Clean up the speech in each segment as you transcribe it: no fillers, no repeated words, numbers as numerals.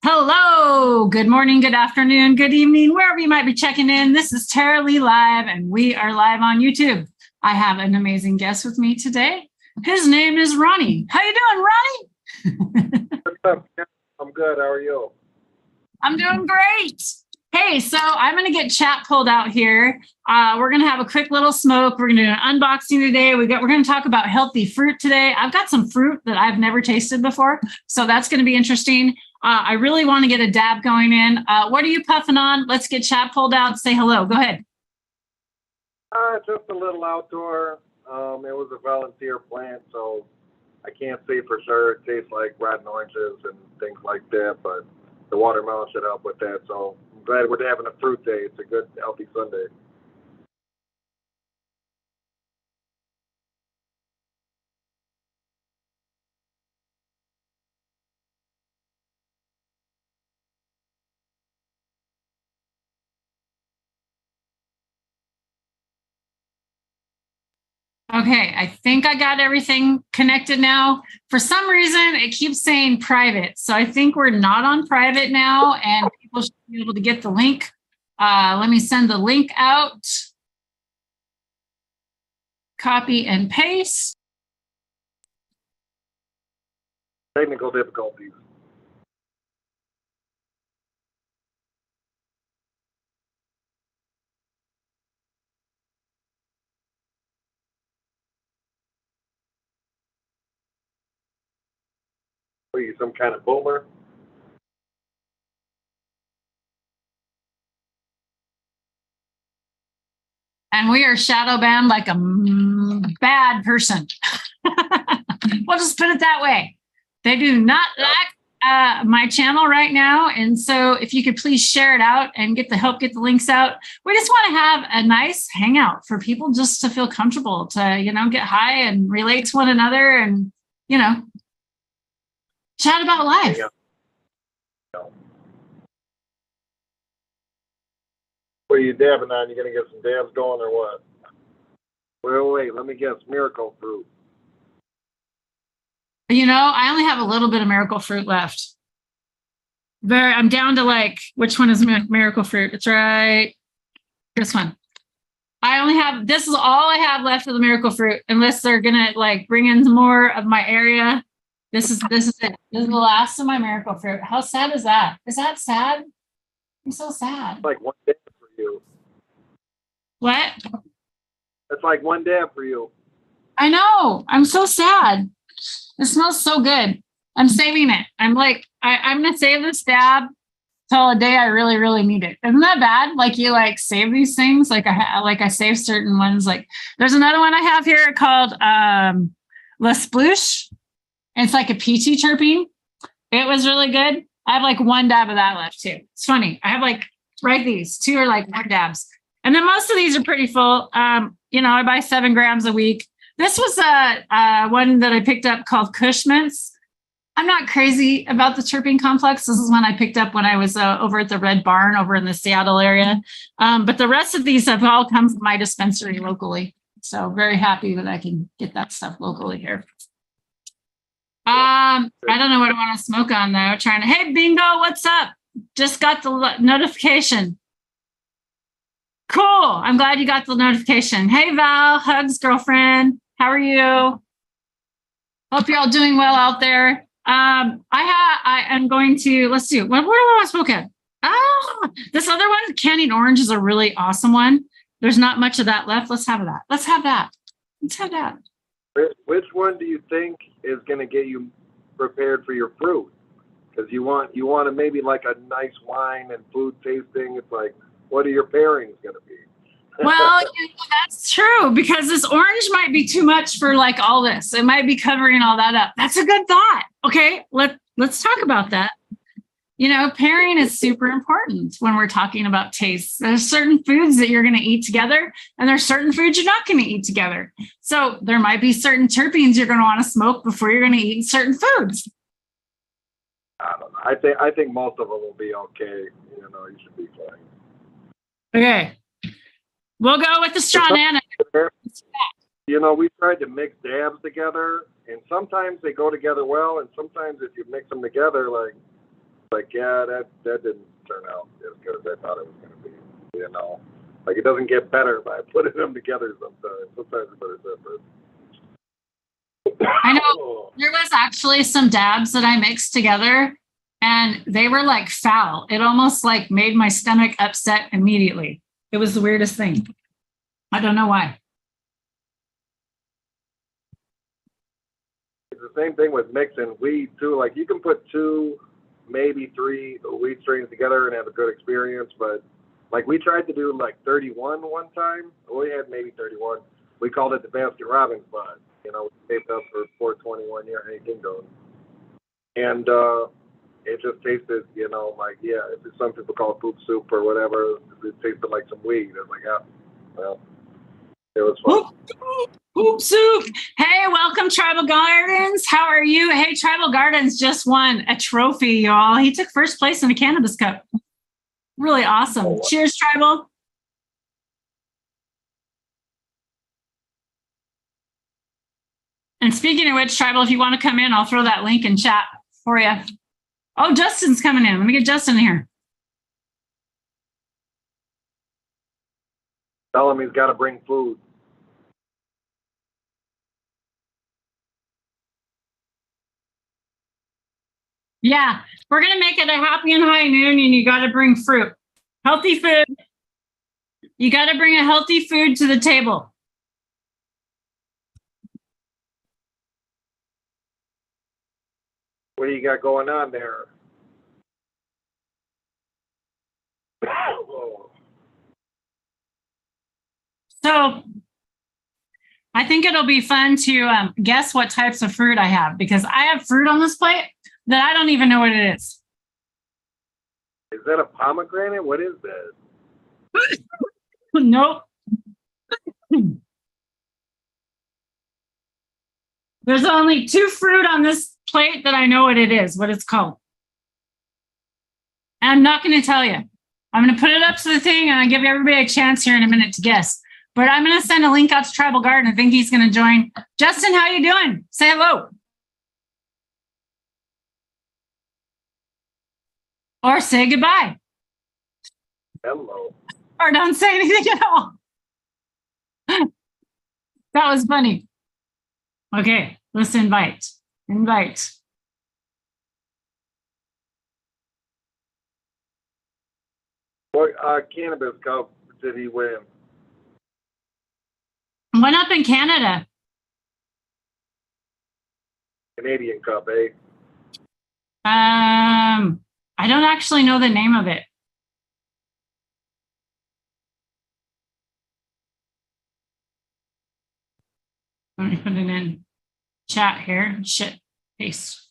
Hello, good morning, good afternoon, good evening, wherever you might be checking in. This is Tara Lee Live, and we are live on YouTube. I have an amazing guest with me today. His name is Ronnie. How you doing, Ronnie? What's up? I'm good. How are you? I'm doing great. Hey, so I'm going to get chat pulled out here. We're going to have a quick little smoke. We're going to do an unboxing today. We're going to talk about healthy fruit today. I've got some fruit that I've never tasted before, so that's going to be interesting. I really want to get a dab going in. What are you puffing on? Let's get chat pulled out. Say hello. Go ahead. Just a little outdoor. It was a volunteer plant, so I can't say for sure. It tastes like rotten oranges and things like that, but the watermelon should help with that. So I'm glad we're having a fruit day. It's a good, healthy Sunday. Okay, I think I got everything connected now. For some reason, it keeps saying private. So I think we're not on private now, and people should be able to get the link. Let me send the link out. Copy and paste. Technical difficulties. Are you some kind of boomer? And we are shadow banned like a bad person. We'll just put it that way. They do not like my channel right now. And so if you could please share it out and get the links out. We just want to have a nice hangout for people just to feel comfortable to, get high and relate to one another and, chat about life. Yeah. What are you dabbing on? You gonna get some dabs going or what? Wait. Let me guess. Miracle fruit. I only have a little bit of miracle fruit left. I'm down to which one is miracle fruit? It's right. This one. This is all I have left of the miracle fruit, unless they're gonna bring in more of my area. This is it. This is the last of my miracle fruit. How sad is that? Is that sad? I'm so sad. Like one dab for you. What? That's like one dab for you. I know. I'm so sad. It smells so good. I'm saving it. I'm gonna save this dab till a day I really, really need it. Isn't that bad? You save these things. I save certain ones. There's another one I have here called La Sploosh. It's like a peachy terpene. It was really good. I have one dab of that left too. It's funny. I have these two are one dabs. And then most of these are pretty full. I buy 7 grams a week. This was one that I picked up called Kush Mints. I'm not crazy about the terpene complex. This is one I picked up when I was over at the Red Barn over in the Seattle area. But the rest of these have all come from my dispensary locally. So very happy that I can get that stuff locally here. I don't know what I want to smoke on though. Hey, Bingo, what's up? Just got the notification. Cool. I'm glad you got the notification. Hey, Val, hugs, girlfriend. How are you? Hope you're all doing well out there. I am going to, let's see, what do I want to smoke at? This other one, candied orange, is a really awesome one. There's not much of that left. Let's have that. Let's have that. Which one do you think is going to get you prepared for your fruit? Because you want to maybe like a nice wine and food tasting. It's like, what are your pairings going to be? Well, that's true, because this orange might be too much for all this. It might be covering all that up. That's a good thought. Okay, let's talk about that. Pairing is super important when we're talking about tastes. There's certain foods that you're going to eat together, and there's certain foods you're not going to eat together. So there might be certain terpenes you're going to want to smoke before you're going to eat certain foods. I don't know. I think most of them will be okay. You should be fine. Okay. We'll go with the straw nana. We tried to mix dabs together, and sometimes they go together well, and sometimes if you mix them together, like, yeah, that didn't turn out as good as I thought it was going to be. You know, like it doesn't get better by putting them together sometimes. Sometimes it's better separate. I know there was actually some dabs that I mixed together and they were like foul. It almost like made my stomach upset immediately. It was the weirdest thing. I don't know why. It's the same thing with mixing weed too. Like you can put 2, maybe 3 weed strains together and have a good experience, but like we tried to do like 31 one time. We had maybe 31. We called it the Baskin Robbins bud. You know, we saved up for 421 year Hank Dingo. And it just tasted, you know, like, yeah, some people call it poop soup or whatever. It tasted like some weed. I was like, yeah, well, it was fun. Poop soup. Hey, welcome Tribal Gardens. How are you? Hey, Tribal Gardens just won a trophy, y'all. He took first place in the Cannabis Cup. Really awesome. Oh, wow. Cheers, Tribal. And speaking of which, Tribal, if you want to come in, I'll throw that link in chat for you. Oh, Justin's coming in. Let me get Justin here. Tell him he's got to bring food. Yeah, we're going to make it a happy and high noon, and you got to bring fruit. Healthy food. You got to bring a healthy food to the table. What do you got going on there? So I think it'll be fun to guess what types of fruit I have, because I have fruit on this plate that I don't even know what it is. Is that a pomegranate? What is that? Nope. There's only 2 fruit on this plate that I know what it is, what it's called. And I'm not going to tell you. I'm going to put it up to the thing and I'll give everybody a chance here in a minute to guess. But I'm going to send a link out to Tribal Garden. I think he's going to join. Justin, how you doing? Say hello. Or say goodbye. Hello. Or don't say anything at all. That was funny. Okay, let's invite. Invite. What Cannabis Cup did he win? Went up in Canada. Canadian Cup, eh? I don't actually know the name of it. Let me put it in chat here. Shit. Paste.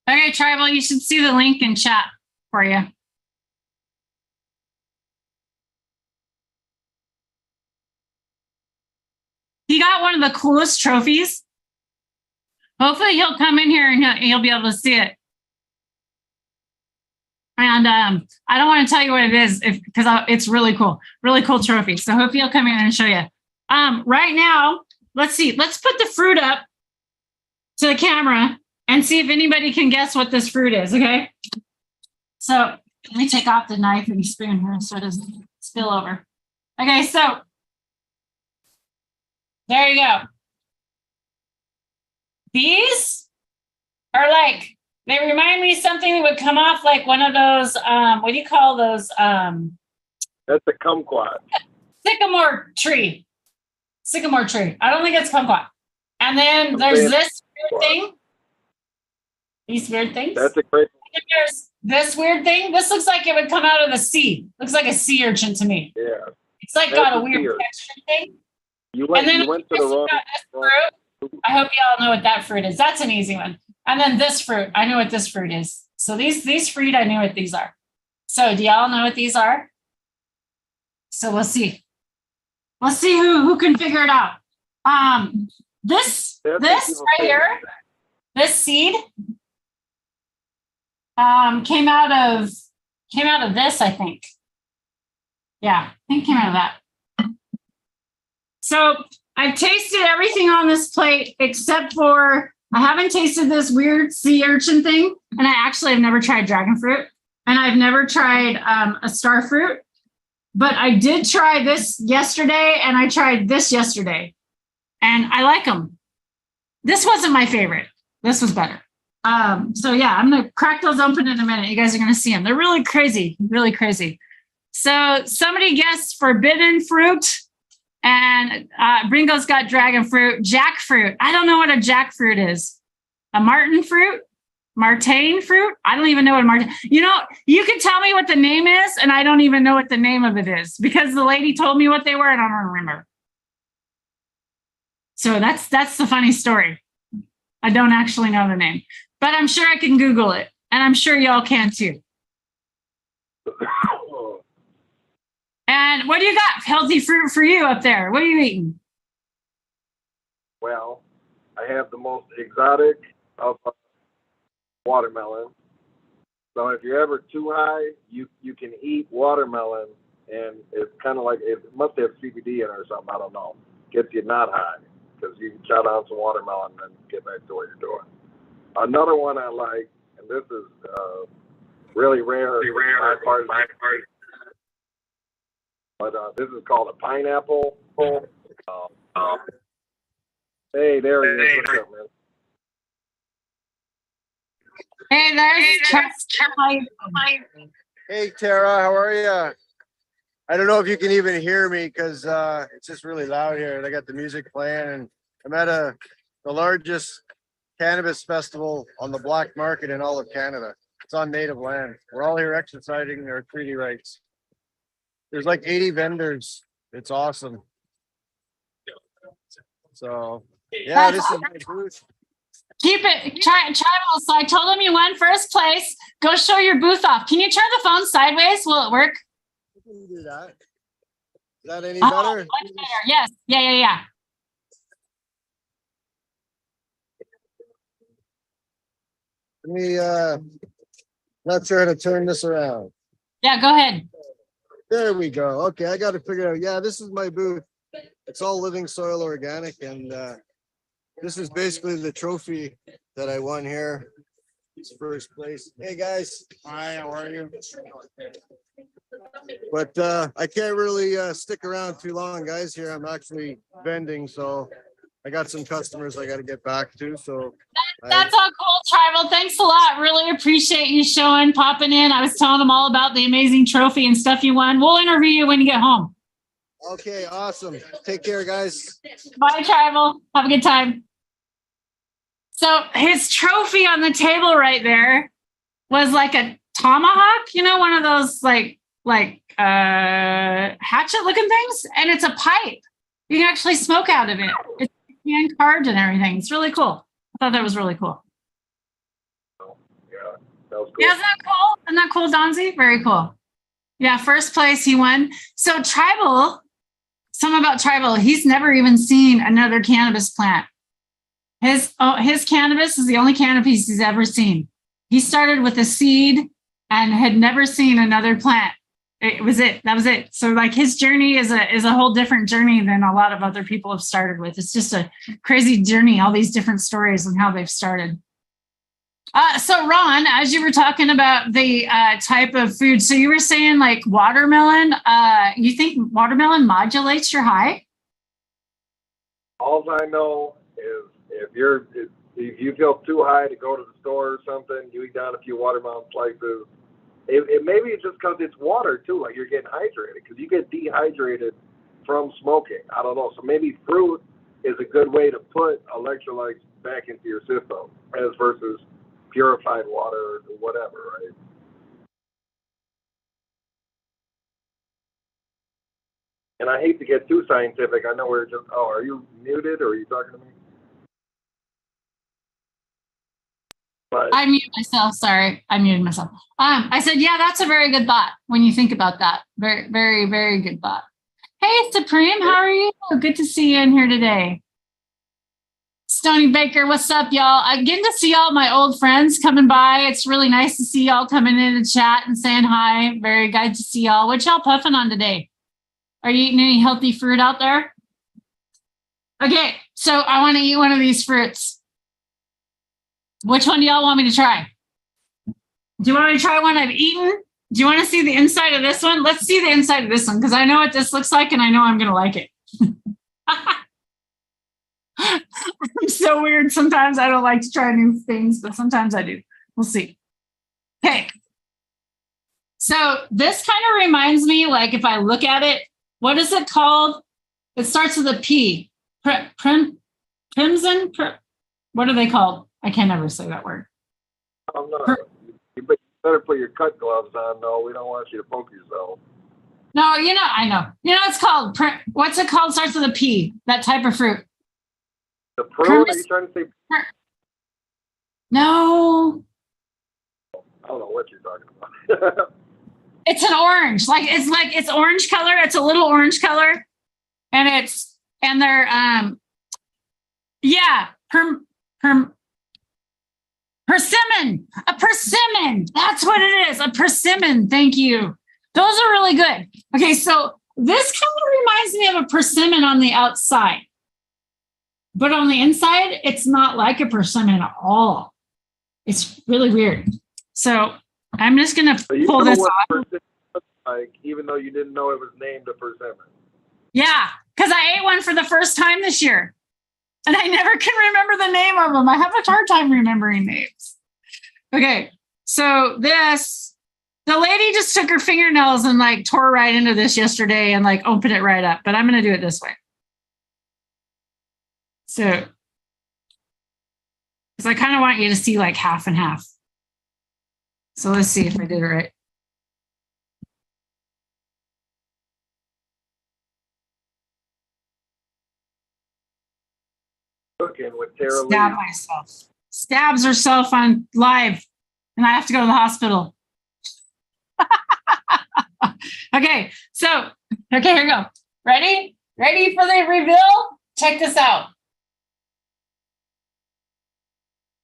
Okay, Tribal, you should see the link in chat for you. He got one of the coolest trophies. Hopefully he'll come in here and he'll be able to see it. And I don't want to tell you what it is because it's really cool trophy. So hopefully he'll come in and show you. Right now, let's see. Let's put the fruit up to the camera and see if anybody can guess what this fruit is, okay? So let me take off the knife and spoon here so it doesn't spill over. Okay, so there you go. These are like, they remind me of something that would come off like one of those, what do you call those? That's a kumquat. Sycamore tree. Sycamore tree. I don't think it's kumquat. And then there's this weird thing. These weird things. That's a great. And there's this weird thing. This looks like it would come out of the sea. Looks like a sea urchin to me. Yeah. It's like got a weird texture thing. You went to the wrong. I hope you all know what that fruit is. That's an easy one. And then this fruit, I know what this fruit is. So these fruit, I know what these are. So do y'all know what these are? So we'll see. Let's see who can figure it out. This right here, this seed, came out of this, I think. Yeah, I think it came out of that. So I've tasted everything on this plate except for I haven't tasted this weird sea urchin thing, and I actually have never tried dragon fruit, and I've never tried a star fruit, but I did try this yesterday, and I tried this yesterday, and I like them. This wasn't my favorite. This was better. So yeah, I'm gonna crack those open in a minute. You guys are gonna see them. They're really crazy, really crazy. So somebody guessed forbidden fruit. And Bringo's got dragon fruit, jackfruit. I don't know what a jackfruit is. A martin fruit, martain fruit. I don't even know what martin. You know, you can tell me what the name is, and I don't even know what the name of it is because the lady told me what they were, and I don't remember. So that's the funny story. I don't actually know the name, but I'm sure I can Google it, and I'm sure y'all can too. And what do you got? Healthy fruit for you up there. What are you eating? Well, I have the most exotic of watermelon. So if you're ever too high, you can eat watermelon, and it's kind of like, it must have CBD in it or something. I don't know. Gets you not high because you can chow down some watermelon and get back to what you're doing. Another one I like, and this is really rare. My part. But this is called a pineapple. Hey, there he is. What's up, man? Hey, there's Hey, Tara, how are you? I don't know if you can even hear me because it's just really loud here. And I got the music playing, and I'm at the largest cannabis festival on the black market in all of Canada. It's on native land. We're all here exercising our treaty rights. There's like 80 vendors. It's awesome. So yeah, this is my booth. Keep it tribal. So I told him you won first place. Go show your booth off. Can you turn the phone sideways? Will it work? You can do that. Is that any better? Much better. Yes. Yeah. Let me not sure how to turn this around. Yeah, go ahead. There we go. Okay, I got to figure it out. Yeah, this is my booth. It's all living soil organic, and this is basically the trophy that I won here. It's first place. Hey guys. Hi, how are you? But I can't really stick around too long, guys. Here I'm actually vending, so I got some customers I got to get back to. So that's all cool, tribal. Thanks a lot. Really appreciate you popping in. I was telling them all about the amazing trophy and stuff you won. We'll interview you when you get home. Okay, awesome. Take care, guys. Bye, tribal. Have a good time. So his trophy on the table right there was like a tomahawk, you know, one of those like hatchet looking things, and it's a pipe. You can actually smoke out of it. It's hand carved and everything. It's really cool. I thought that was really cool. Yeah, that was cool. Yeah, isn't that cool? Isn't that cool, Donzie? Very cool. Yeah, first place he won. So tribal, something about tribal, he's never even seen another cannabis plant. His cannabis is the only cannabis he's ever seen. He started with a seed and had never seen another plant. It was it. That was it. So like his journey is a whole different journey than a lot of other people have started with. It's just a crazy journey, all these different stories and how they've started. So Ron, as you were talking about the type of food, so you were saying like watermelon, you think watermelon modulates your high? All I know is if you feel too high to go to the store or something, you eat down a few watermelon slices. It maybe it's just because it's water too, like you're getting hydrated, because you get dehydrated from smoking. I don't know. So maybe fruit is a good way to put electrolytes back into your system as versus purified water or whatever, right? And I hate to get too scientific. I know we're just, are you muted or are you talking to me? But I muted myself. Sorry, I muted myself. I said, yeah, that's a very good thought when you think about that. Very, very, very good thought. Hey, Supreme, how are you? Good to see you in here today. Stony Baker, what's up, y'all? I'm getting to see all my old friends coming by. It's really nice to see y'all coming in to chat and saying hi. Very good to see y'all. What y'all puffing on today? Are you eating any healthy fruit out there? Okay, so I want to eat one of these fruits. Which one do y'all want me to try? Do you want me to try one I've eaten? Do you want to see the inside of this one? Let's see the inside of this one because I know what this looks like and I know I'm going to like it. I'm so weird. Sometimes I don't like to try new things, but sometimes I do. We'll see. Okay. So this kind of reminds me, like if I look at it, what is it called? It starts with a P. Crimson? What are they called? I can't ever say that word. I'm not. You better put your cut gloves on, though. We don't want you to poke yourself. No, you know, I know. You know, it's called, what's it called? Starts with a P, that type of fruit. The prune? Are you trying to say? No. I don't know what you're talking about. It's an orange. It's orange color. It's a little orange color. And they're, yeah, persimmon. A persimmon. That's what it is. A persimmon. Thank you. Those are really good. Okay, so this kind of reminds me of a persimmon on the outside. But on the inside, it's not like a persimmon at all. It's really weird. So I'm just going to pull this off. Like, even though you didn't know it was named a persimmon. Yeah, because I ate one for the first time this year. And I never can remember the name of them. I have a hard time remembering names. Okay, so the lady just took her fingernails and like tore right into this yesterday and like opened it right up. But I'm going to do it this way. So, because I kind of want you to see like half and half. So let's see if I did it right. Cooking with Tara Lee. Stab myself. Stabs herself on live, and I have to go to the hospital. Okay, so, okay, here we go. Ready? Ready for the reveal? Check this out.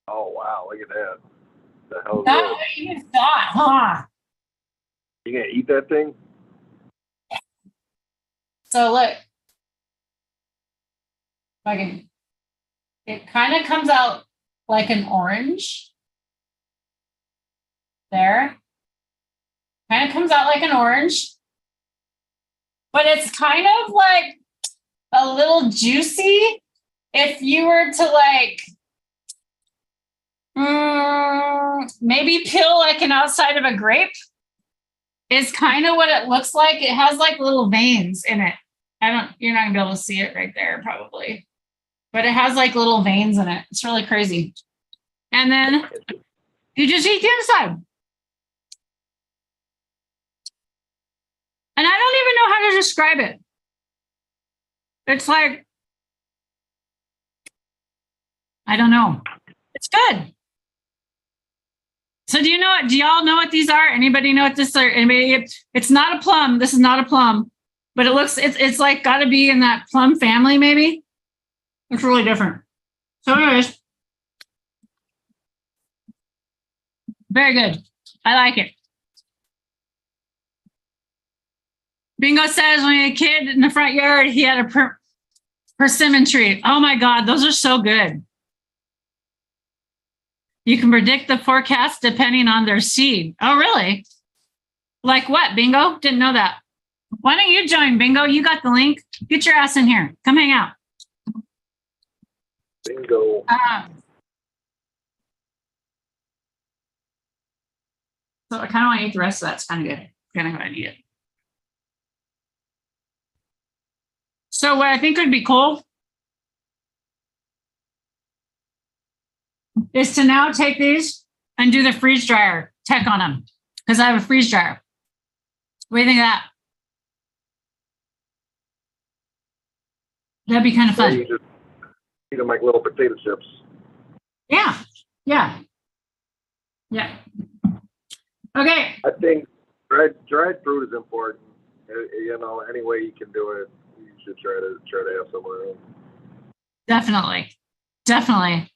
Oh, wow, look at that. The hell is Not that? what you thought, huh? You gonna eat that thing? So look. It kind of comes out like an orange. There. Kind of comes out like an orange. But it's kind of like a little juicy. If you were to like maybe peel like an outside of a grape is kind of what it looks like. It has like little veins in it. You're not gonna be able to see it right there probably, but it has like little veins in it. It's really crazy. And then you just eat the inside. And I don't even know how to describe it. It's like, I don't know. It's good. So do y'all know what these are? Anybody know what this are? Anybody? It's not a plum. This is not a plum, but it's like got to be in that plum family, maybe. It's really different. So anyways, very good. I like it. Bingo says when he was a kid in the front yard, he had a persimmon tree. Oh my God, those are so good. You can predict the forecast depending on their seed. Oh, really? Like what, Bingo? Didn't know that. Why don't you join, Bingo? You got the link. Get your ass in here. Come hang out. Bingo. So I kind of want to eat the rest of that. It's kind of good. Kind of what I need it. So what I think would be cool is to now take these and do the freeze dryer tech on them because I have a freeze dryer. What do you think of that? That'd be kind of fun. You just eat them like little potato chips. Yeah. Yeah. Yeah. Okay. I think dried fruit is important. You know, any way you can do it, you should try to have somewhere else. Definitely. Definitely.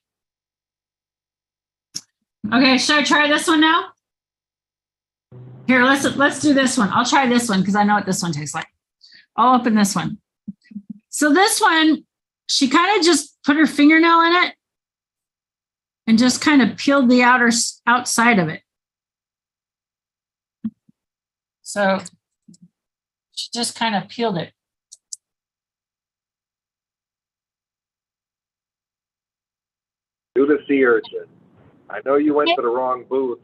Okay, should I try this one now? Here, let's do this one. I'll try this one because I know what this one tastes like. I'll open this one. So this one, she kind of just put her fingernail in it and just kind of peeled the outside of it. So she just kind of peeled it. Do the sea urchin. I know you went to the wrong booth.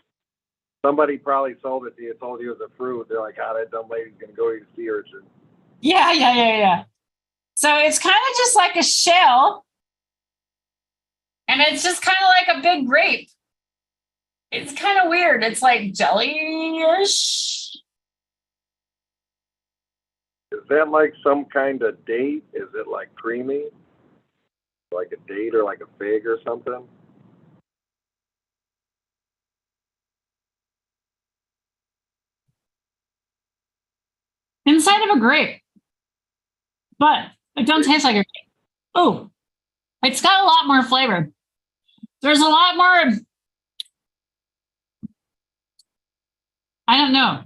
Somebody probably sold it to you, told you it was a fruit. They're like, that dumb lady's going to go eat a sea urchin. Yeah. So it's kind of just like a shell. And it's just kind of like a big grape. It's kind of weird. It's like jelly-ish. Is that like some kind of date? Is it like creamy? Like a date or like a fig or something? Inside of a grape. But it don't taste like a grape. Oh, it's got a lot more flavor. There's a lot more, I don't know.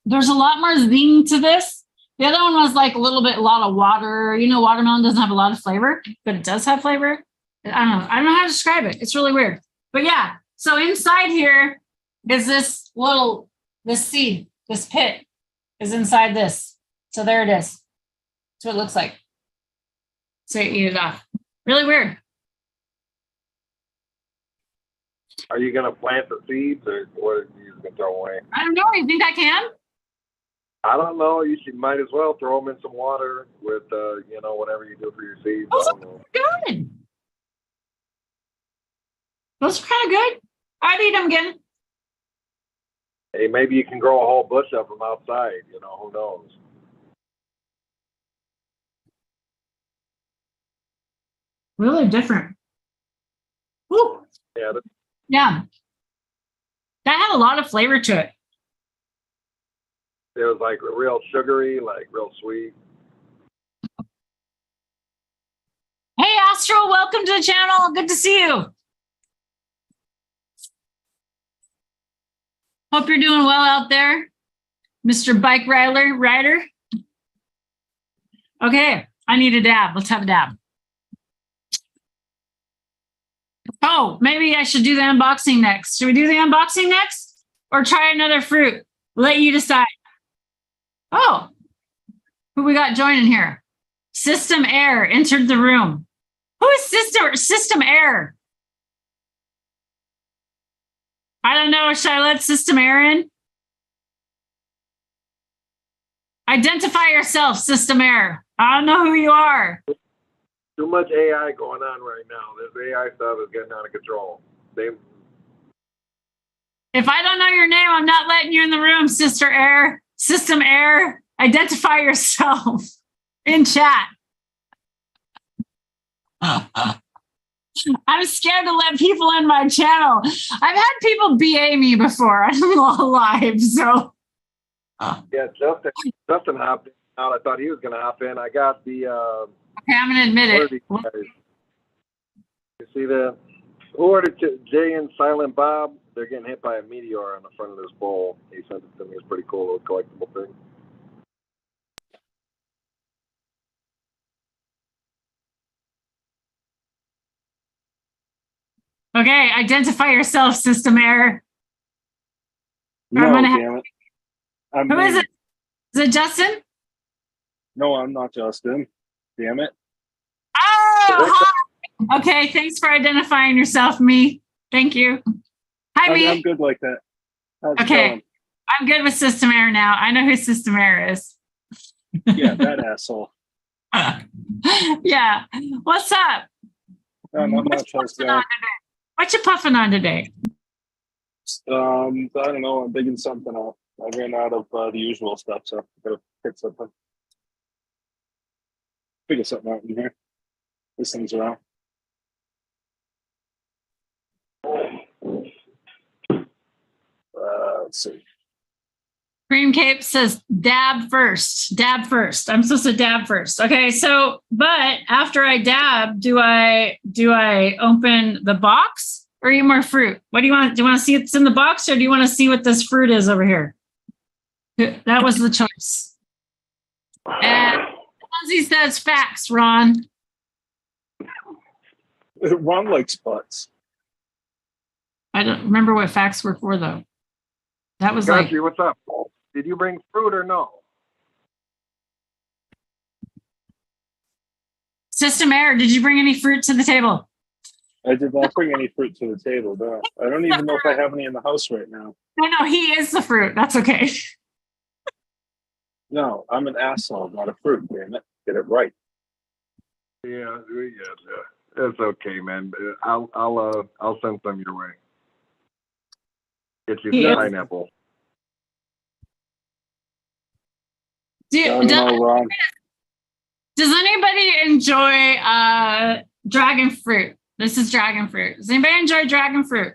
There's a lot more zing to this. The other one was like a lot of water. You know, watermelon doesn't have a lot of flavor, but it does have flavor. I don't know how to describe it. It's really weird. But yeah, so inside here is this seed, this pit is inside this. So there it is. That's what it looks like. So you eat it off. Really weird. Are you going to plant the seeds or what are you just going to throw away? I don't know. You think I can? I don't know. Might as well throw them in some water with, whatever you do for your seeds. Those are good. Those are kind of good. I'd eat them again. Hey, maybe you can grow a whole bush of them outside. Who knows? Really different. Ooh. Yeah. Yeah. That had a lot of flavor to it. It was like real sugary, like real sweet. Hey, Astro, welcome to the channel. Good to see you. Hope you're doing well out there, Mr. Bike Rider. Okay, I need a dab. Let's have a dab. Oh, maybe I should do the unboxing next. Should we do the unboxing next or try another fruit? Let you decide. Oh, who we got joining here? System Air entered the room. Who is System Air? I don't know. Should I let System Air in? Identify yourself, System Air. I don't know who you are. Too much AI going on right now. This AI stuff is getting out of control. If I don't know your name, I'm not letting you in the room, System Air. Identify yourself in chat. I'm scared to let people in my channel. I've had people BA me before on live, so. Yeah, Justin hopped out. I thought he was going to hop in. I got the. Okay, I'm going to admit it. You see that? Who ordered Jay and Silent Bob? They're getting hit by a meteor on the front of this bowl. He sent it to me. It's pretty cool, little collectible thing. Okay, identify yourself, System Air. No, damn it. Who is it? Is it Justin? No, I'm not Justin. Damn it. Oh, hi. Okay, thanks for identifying yourself, me. Thank you. Hi, me. I'm good like that. How's it Okay, going? I'm good with System Air now. I know who System Air is. Yeah, that asshole. Yeah. What's up? Not much. How's it going? What you puffing on today? I don't know. I'm digging something up. I ran out of the usual stuff, so I gotta pick something. Figure something out in here. This thing's around. Let's see. Cream Cape says dab first. Dab first. I'm supposed to dab first. Okay, so but after I dab, do I open the box or eat more fruit? What do you want? Do you want to see what's in the box or do you want to see what this fruit is over here? That was the choice. And Lindsay says facts, Ron. Ron likes butts. I don't remember what facts were for though. That was Gotcha, what's up? Did you bring fruit or no? System error. Did you bring any fruit to the table? I did not bring any fruit to the table, no. I don't even know if I have any in the house right now. No, he is the fruit. That's okay. No, I'm an asshole, not a fruit, damn it. Get it right. Yeah, it's okay, man. I'll send some your way. Get you Yeah. some pineapple. Does anybody enjoy dragon fruit? This is dragon fruit. Does anybody enjoy dragon fruit?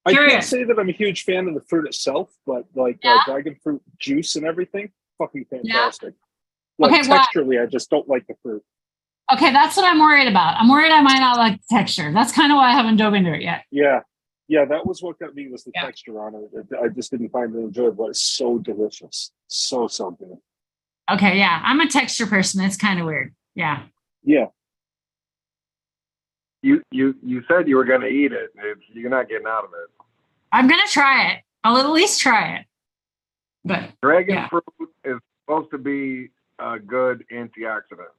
I can't Curious. say that I'm a huge fan of the fruit itself, but like Yeah? dragon fruit juice and everything, fucking fantastic. Okay, Like texturally, I just don't like the fruit. Okay, that's what I'm worried about. I'm worried I might not like the texture. That's kind of why I haven't dove into it yet. Yeah, that was what got me, was the texture on it. I just didn't find it enjoyable. It's so delicious, so good. Okay, yeah, I'm a texture person. It's kind of weird. Yeah. Yeah. You said you were gonna eat it. You're not getting out of it. I'm gonna try it. I'll at least try it. But dragon fruit is supposed to be a good antioxidant.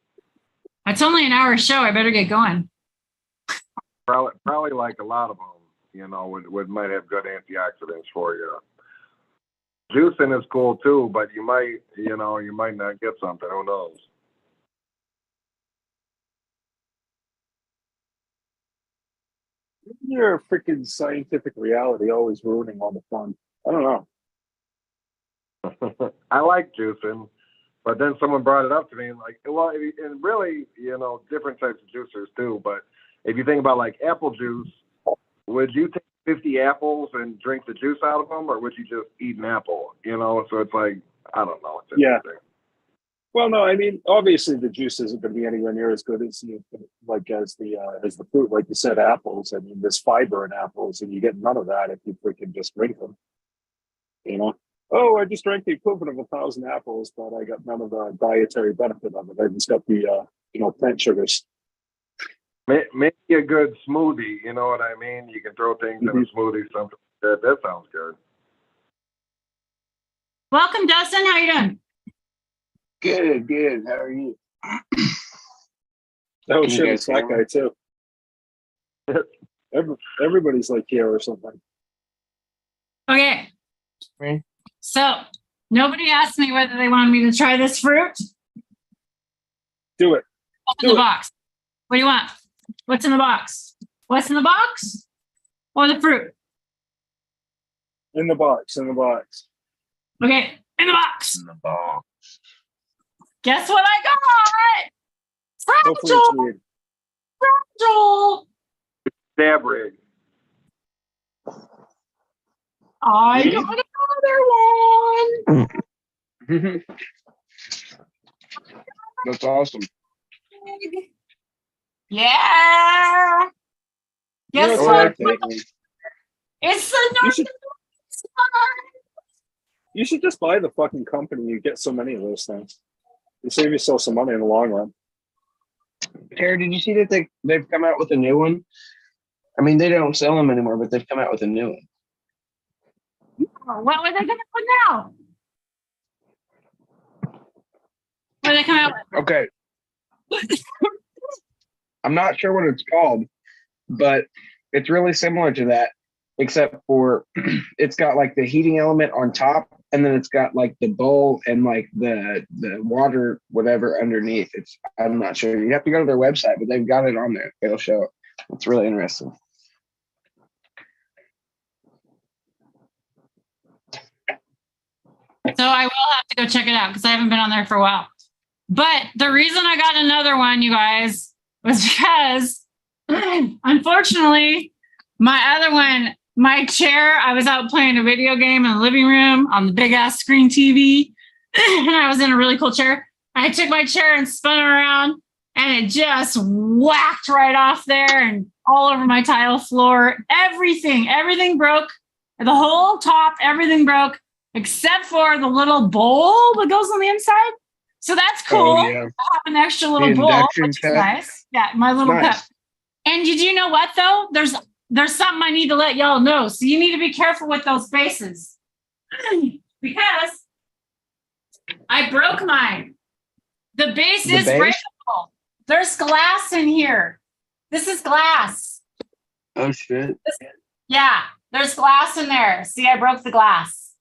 It's only an hour show. I better get going. Probably like a lot of them, you know, would might have good antioxidants for you. Juicing is cool too, but you might not get something. Who knows? Your freaking scientific reality always ruining all the fun. I don't know. I like juicing, but then someone brought it up to me like, well, and really, you know, different types of juicers too. But if you think about like apple juice, would you take 50 apples and drink the juice out of them, or would you just eat an apple? You know, so it's like, I don't know. It's interesting. Well, no, I mean, obviously the juice isn't going to be anywhere near as good as the fruit. Like you said, apples. I mean, there's fiber in apples, and you get none of that if you freaking just drink them. You know, oh, I just drank the equivalent of 1,000 apples, but I got none of the dietary benefit of it. I just got the plant sugars. Maybe a good smoothie. You know what I mean? You can throw things in a smoothie, something like that. That sounds good. Welcome, Dustin. How you doing? Good. How are you? Oh shit, it's that guy too. Everybody's like here or something. Okay. Me? So nobody asked me whether they wanted me to try this fruit. Do it. Open the box. What do you want? What's in the box? What's in the box? Or the fruit? In the box. Okay, in the box. In the box. Guess what I got? Hopefully it's weird. Fragile. Stab rig. I got another one. That's awesome. Yeah. Guess what? It's the You should just buy the fucking company. You get so many of those things. You save yourself some money in the long run. Terry, did you see that they've come out with a new one? I mean, they don't sell them anymore, but they've come out with a new one. What were they going to put now? What are they coming out with? Okay. I'm not sure what it's called, but it's really similar to that, except for it's got like the heating element on top, and then it's got like the bowl and like the water, whatever underneath. I'm not sure. You have to go to their website, but they've got it on there. It'll show it. It's really interesting. So I will have to go check it out because I haven't been on there for a while. But the reason I got another one, you guys, was because unfortunately, my other one, my chair, I was out playing a video game in the living room on the big ass screen TV, and I was in a really cool chair. I took my chair and spun it around, and it just whacked right off there and all over my tile floor. Everything broke. The whole top, everything broke, except for the little bowl that goes on the inside. So that's cool. Oh, yeah. I have an extra little bowl, which is nice. Yeah, my little cup. And did you know what though? There's there's something I need to let y'all know. So you need to be careful with those bases because I broke mine. The base The is base? breakable. There's glass in here. This is glass. Oh shit. Yeah, there's glass in there. See, I broke the glass.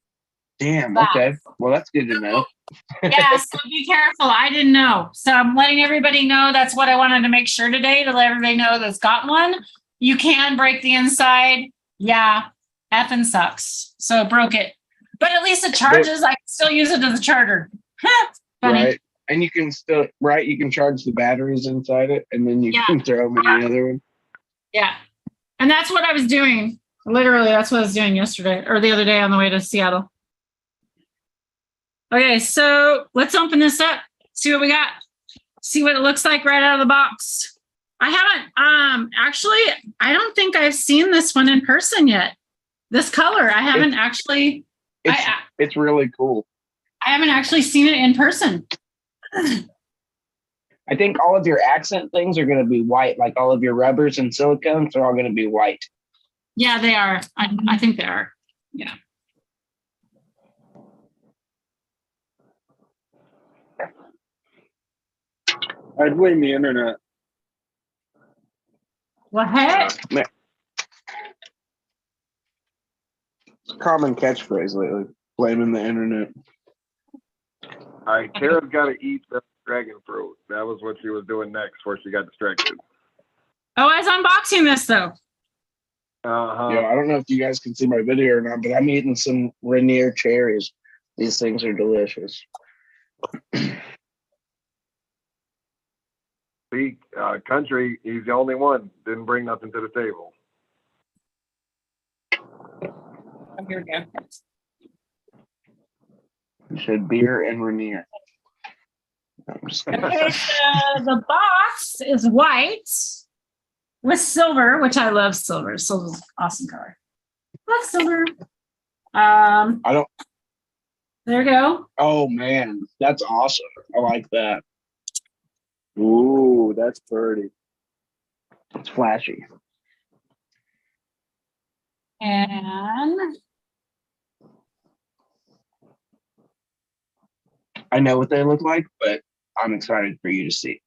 Damn. Glass. Okay. Well, that's good to know. Yeah, so be careful. I didn't know. So I'm letting everybody know. That's what I wanted to make sure today, to let everybody know that's got one. You can break the inside. Yeah, effing sucks. So it broke it. But at least it charges. I can still use it as a charger. Funny. Right. And you can still, right? You can charge the batteries inside it, and then you Yeah. can throw them in the other one. Yeah. And that's what I was doing. Literally, that's what I was doing yesterday or the other day on the way to Seattle. Okay, so let's open this up, see what we got, see what it looks like right out of the box. I haven't, actually, I don't think I've seen this one in person yet. This color, I haven't actually, It's really cool. I haven't actually seen it in person. I think all of your accent things are going to be white, like all of your rubbers and silicones are all going to be white. Yeah, they are. I think they are. Yeah. I blame the internet. Well, hey. It's a common catchphrase lately, blaming the internet. All right, Tara's got to eat the dragon fruit. That was what she was doing next before she got distracted. Oh, I was unboxing this though. Yeah, I don't know if you guys can see my video or not, but I'm eating some Rainier cherries. These things are delicious. See, country, he's the only one. Didn't bring nothing to the table. Oh, here we go. You said beer and Rainier. I'm just kidding. Okay, so the box is white with silver, which I love silver. Silver's an awesome color. Love silver. I don't. There you go. Oh man, that's awesome. I like that. Ooh, that's pretty. It's flashy. And I know what they look like, but I'm excited for you to see.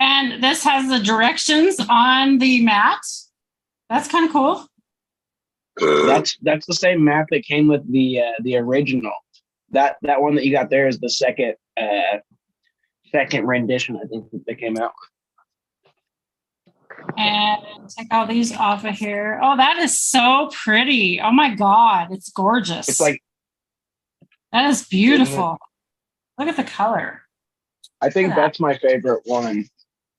and this has the directions on the mat. That's kind of cool. That's the same map that came with the original. That one that you got there is the second rendition, I think, that they came out. And take all these off of here. Oh, that is so pretty. Oh my God, it's gorgeous. It's like, that is beautiful. Look at the color. I think that's my favorite one.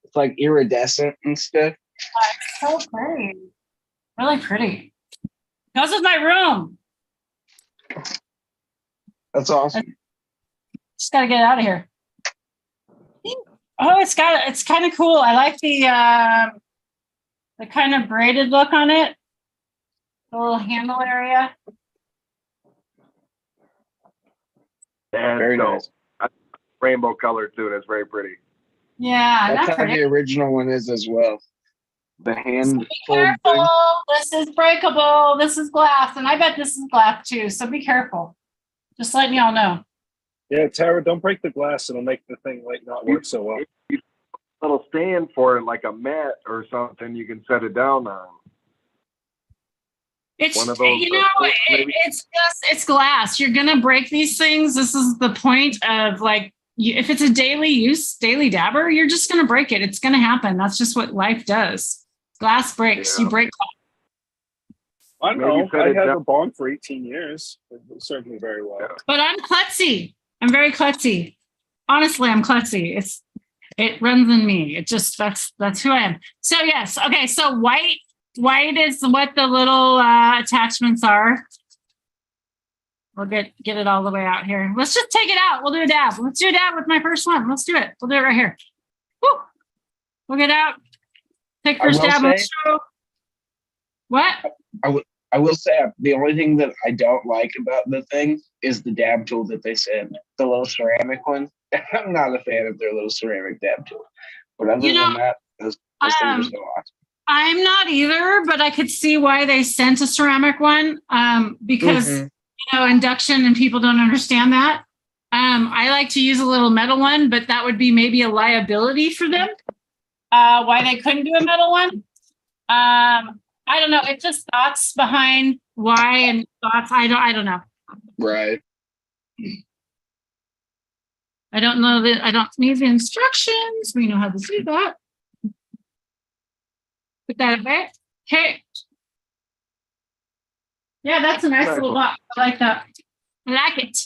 It's like iridescent and stuff. It's so pretty. Really pretty. Goes with my room. That's awesome. Just gotta get out of here. Oh, it's kind of cool. I like the kind of braided look on it. The little handle area. And Very so, nice. rainbow color too. That's very pretty. Yeah, That's not how pretty. the original one is as well. The hand Be fold careful. thing. This is breakable. This is glass, and I bet this is glass too. So be careful. Just letting y'all know. Yeah, Tara, don't break the glass. It'll make the thing like not work so well. Little stand for it, like a mat or something. You can set it down on. It's One of those, maybe? it's glass. You're gonna break these things. This is the point of like if it's a daily use, daily dabber, you're just gonna break it. It's gonna happen. That's just what life does. Glass breaks. Yeah. You break. I don't Maybe know. set I it had down. a bong for 18 years. It served me very well. Yeah. But I'm klutzy. I'm very klutzy. Honestly, I'm klutzy. It runs in me. It just that's who I am. So yes, okay. So white is what the little attachments are. We'll get it all the way out here. Let's just take it out. We'll do a dab. Let's do a dab with my first one. Let's do it. We'll do it right here. Woo. We'll get out. Take first will dab on the say- show. What? I will say the only thing that I don't like about the thing is the dab tool that they send, the little ceramic one. I'm not a fan of their little ceramic dab tool. But other than that, Those things are so awesome. I'm not either, but I could see why they sent a ceramic one, because Mhm. you know, induction and people don't understand that. I like to use a little metal one, but that would be maybe a liability for them. Why they couldn't do a metal one? I don't know. It's just thoughts behind why and thoughts. I don't know. Right. I don't know that I don't need the instructions. We know how to do that. Put that away. Okay. Yeah, that's a nice little box. I like that. I like it.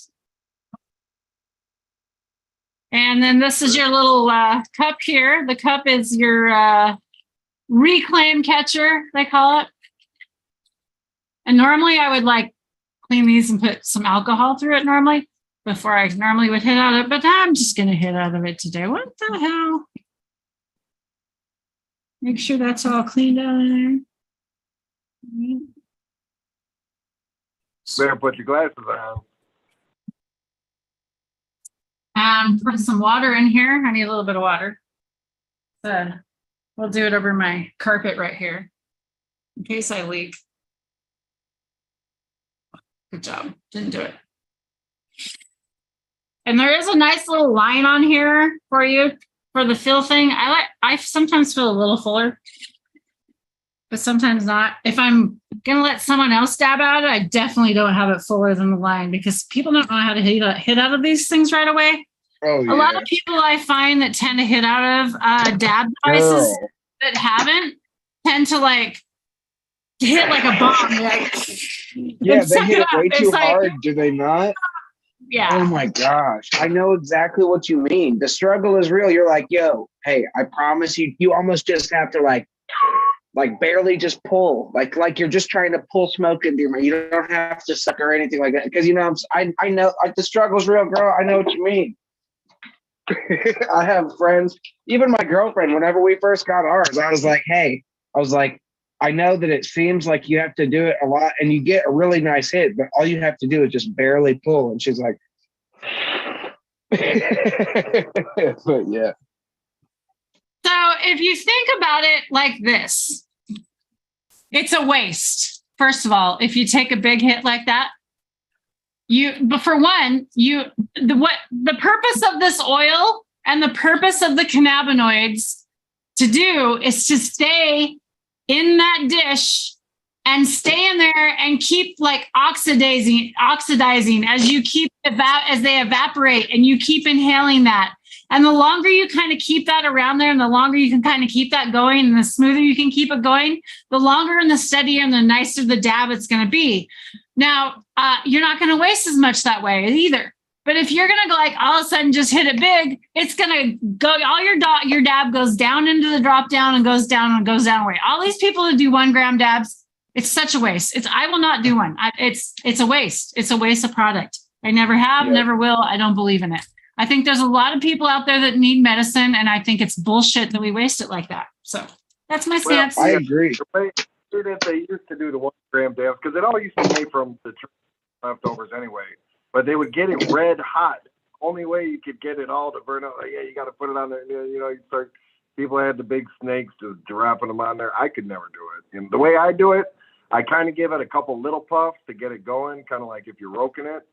And then this is your little cup here. The cup is your reclaim catcher, they call it. And normally I would like clean these and put some alcohol through it normally before I normally would hit out of it, but I'm just going to hit out of it today. What the hell? Make sure that's all cleaned out in there. Better put your glasses on. Put some water in here. I need a little bit of water. We'll do it over my carpet right here in case I leak. Good job. Didn't do it. And there is a nice little line on here for you for the fill thing. I sometimes feel a little fuller, but sometimes not. If I'm gonna let someone else dab at it, I definitely don't have it fuller than the line because people don't know how to hit out of these things right away. Oh, yeah. A lot of people I find that tend to hit out of dab devices that haven't tend to like hit like a bomb. Like, Yeah, they hit it way too like, hard, do they not? Yeah. Oh my gosh. I know exactly what you mean. The struggle is real. You're like, yo, hey, I promise you, you almost just have to like barely just pull, like you're just trying to pull smoke into your mouth. You don't have to suck or anything like that. Because you know, I know like, the struggle's real, girl. I know what you mean. I have friends, even my girlfriend, whenever we first got ours, I was like, I know that it seems like you have to do it a lot and you get a really nice hit, but all you have to do is just barely pull. And she's like, but yeah. So if you think about it like this, it's a waste. First of all, if you take a big hit like that, but for one, the purpose of this oil and the purpose of the cannabinoids to do is to stay in that dish and stay in there and keep like oxidizing as you keep as they evaporate and you keep inhaling that. And the longer you kind of keep that around there and the longer you can kind of keep that going and the smoother you can keep it going, the longer and the steadier and the nicer the dab it's going to be. Now, you're not going to waste as much that way either. But if you're going to go like all of a sudden just hit it big, it's going to go, all your dab goes down into the drop down and goes down away. All these people that do 1 gram dabs, it's such a waste. I will not do one. It's a waste. It's a waste of product. I never have, never will. I don't believe in it. I think there's a lot of people out there that need medicine, and I think it's bullshit that we waste it like that. So that's my stance. I agree. The way that they used to do the 1 gram dabs, because it all used to be made from the leftovers anyway, but they would get it red hot. Only way you could get it all to burn out, like, yeah, you got to put it on there. You know, you start. People had the big snakes just dropping them on there. I could never do it. And the way I do it, I kind of give it a couple little puffs to get it going, kind of like if you're roking it.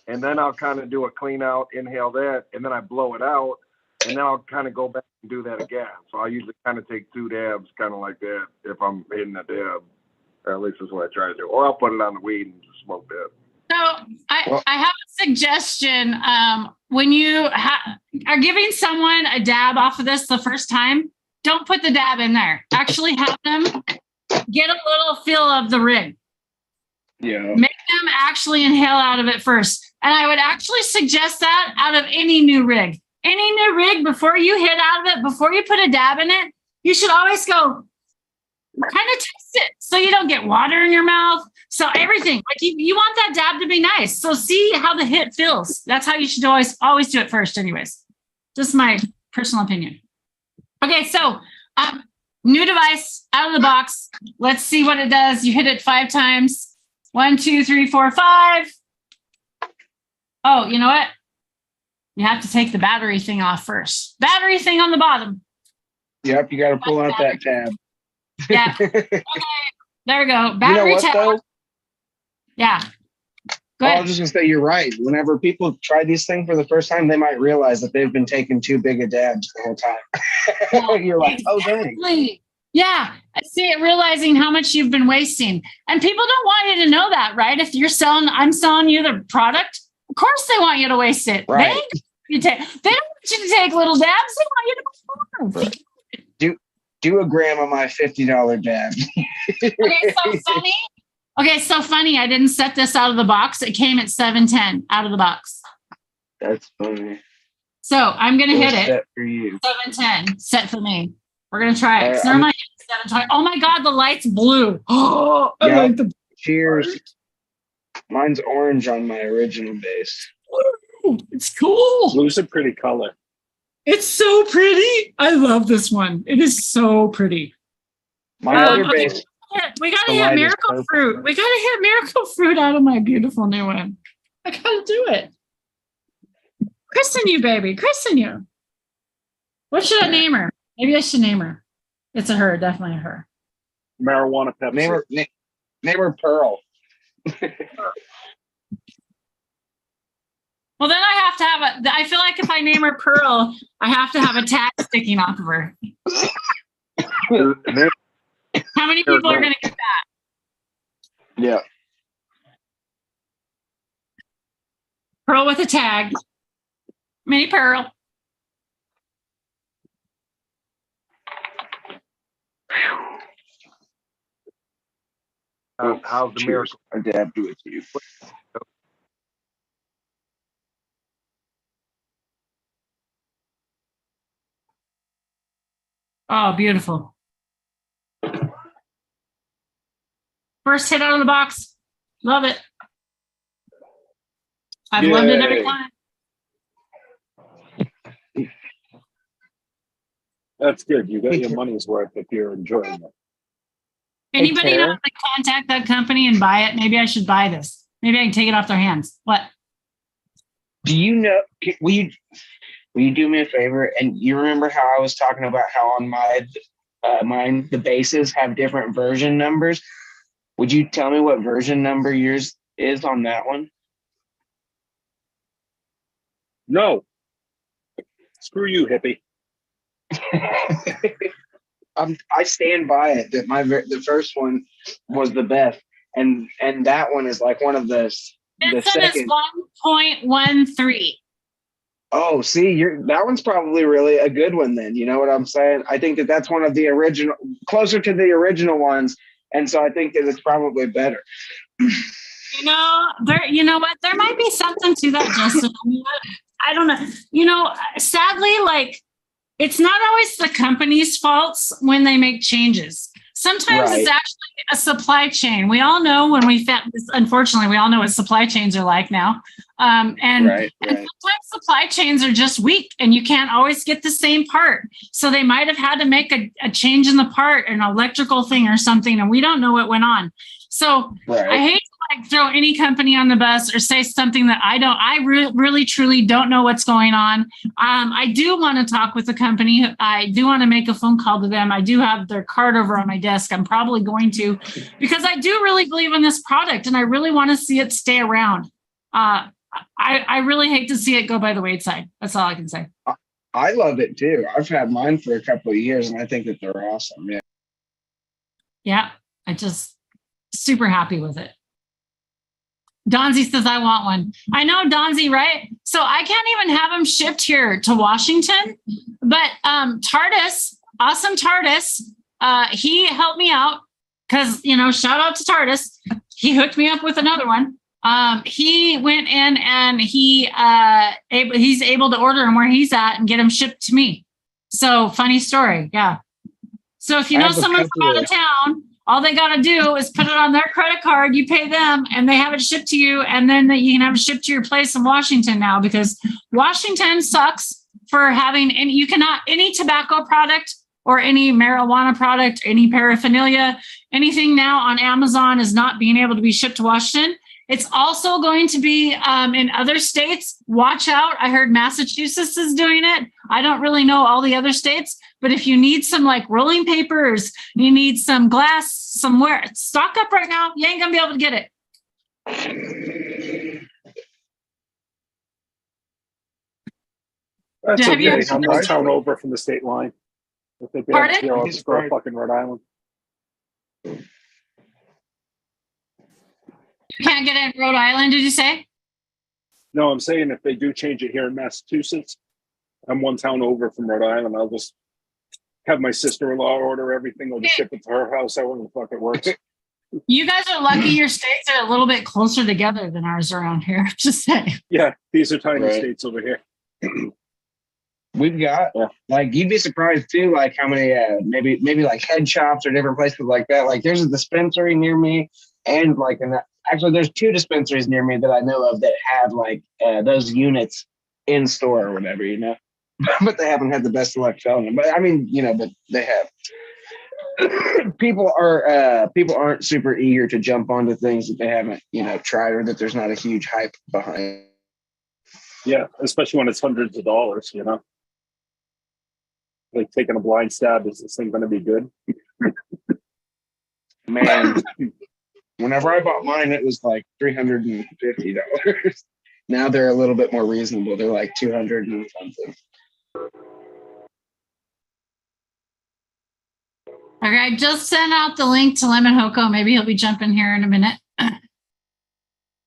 And then I'll kind of do a clean out, inhale that, and then I blow it out, and then I'll kind of go back and do that again. So I usually kind of take 2 dabs, kind of like that, if I'm hitting a dab, or at least that's what I try to do. Or I'll put it on the weed and just smoke that. So I have a suggestion. When you are giving someone a dab off of this the first time, don't put the dab in there. Actually have them get a little feel of the rig. Yeah. Make them actually inhale out of it first. And I would actually suggest that out of any new rig. Any new rig, before you hit out of it, before you put a dab in it, you should always go kind of taste it so you don't get water in your mouth. So everything, like you want that dab to be nice. So see how the hit feels. That's how you should always do it first anyways. Just my personal opinion. Okay, so new device out of the box. Let's see what it does. You hit it 5 times. 1, 2, 3, 4, 5. Oh, you know what? You have to take the battery thing off first. Battery thing on the bottom. Yep, you got to pull out that tab. Yeah. Okay. There we go. You know Battery what tab. though? Yeah. Go I ahead. was just gonna say you're right. Whenever people try these things for the first time, they might realize that they've been taking too big a dabs the whole time. You're like, oh dang. Exactly. Yeah. I see it, realizing how much you've been wasting. And people don't want you to know that, right? If I'm selling you the product, of course they want you to waste it. Right. They don't want you to take little dabs. They want you to perform. Do a gram of my $50 dab. Okay, so funny. I didn't set this out of the box. It came at $7.10 out of the box. That's funny. So I'm gonna hit it. Set for you. $7.10 set for me. We're gonna try it. All right, So my $7.20. Oh my god, the light's blue. Oh, I Yeah. like the Cheers. Mine's orange on my original base. blue. It's cool. Blue's a pretty color. It's so pretty. I love this one. It is so pretty. My other okay. base. We gotta The hit light is miracle purple. fruit. We gotta hit miracle fruit out of my beautiful new one. I gotta do it. Christen you, baby. Christen you. What should I name her? Maybe I should name her. It's a her, definitely a her. Marijuana Pepsi. Name her Pearl. Well, then I have to have I feel like if I name her Pearl, I have to have a tag sticking off of her. And then How many people are going to get that? Yeah. Pearl with a tag. Mini Pearl. how's the Cheers. miracle? I dabbed with you. Oh, beautiful. First hit out of the box. Love it. I've loved it every Yay. time. That's good. You got your money's worth if you're enjoying it. Anybody know Tara? how to contact that company and buy it? Maybe I should buy this. Maybe I can take it off their hands. What? Do you know? Will you do me a favor? And you remember how I was talking about how on mine the bases have different version numbers? Would you tell me what version number yours is on that one? No. Screw you, hippie. I stand by it that the first one was the best, and that one is like one of the This one is second. 1.13. Oh, see, that one's probably really a good one then. You know what I'm saying? I think that's one of the original, closer to the original ones, and so I think that it's probably better. You know what? There might be something to that, Justin. I don't know. Sadly, like, it's not always the company's faults when they make changes. Sometimes Right. it's actually a supply chain. We all know unfortunately, we all know what supply chains are like now. And Right. sometimes supply chains are just weak and you can't always get the same part. So they might have had to make a change in the part, an electrical thing or something, and we don't know what went on. So I hate to throw any company on the bus or say something that I really truly don't know what's going on. I do want to talk with the company. I do want to make a phone call to them. I do have their card over on my desk. I'm probably going to, because I do really believe in this product and I really want to see it stay around. I really hate to see it go by the wayside. That's all I can say. I love it too. I've had mine for a couple of years and I think that they're awesome. Yeah. Yeah. I just super happy with it. Donzie says, I want one. I know, Donzie, right? So I can't even have them shipped here to Washington, but TARDIS, awesome TARDIS, he helped me out because, shout out to TARDIS. He hooked me up with another one. He went in and he's able to order them where he's at and get them shipped to me. So funny story. Yeah. So if you know someone from out of town, all they got to do is put it on their credit card. You pay them and they have it shipped to you. And then you can have it shipped to your place in Washington now, because Washington sucks for having any tobacco product or any marijuana product, any paraphernalia, anything now on Amazon is not being able to be shipped to Washington. It's also going to be in other states. Watch out. I heard Massachusetts is doing it. I don't really know all the other states, but if you need some like rolling papers, you need some glass somewhere, stock up right now. You ain't gonna be able to get it. That's Have you okay. ever I'm been one to- town over from the state line. If they Pardon? ban here, I'll just go to fucking Rhode Island. You can't get it in Rhode Island, did you say? No, I'm saying if they do change it here in Massachusetts, I'm one town over from Rhode Island. I'll just have my sister-in-law order everything. I'll just ship it to her house. However the fuck it works. You guys are lucky your states are a little bit closer together than ours around here. Just saying. Yeah, these are tiny Right. states over here. We've got like you'd be surprised too, like how many maybe like head shops or different places like that. Like there's a dispensary near me, and like actually there's 2 dispensaries near me that I know of that have like those units in store or whatever, you know. But they haven't had the best luck selling them. But I mean, you know, but they have. People aren't super eager to jump onto things that they haven't, you know, tried or that there's not a huge hype behind. Yeah, especially when it's hundreds of dollars, you know. Like taking a blind stab, is this thing going to be good? Man, whenever I bought mine, it was like $350. Now they're a little bit more reasonable. They're like 200 and something. Okay, I just sent out the link to Lemon Hoko. Maybe he'll be jumping here in a minute.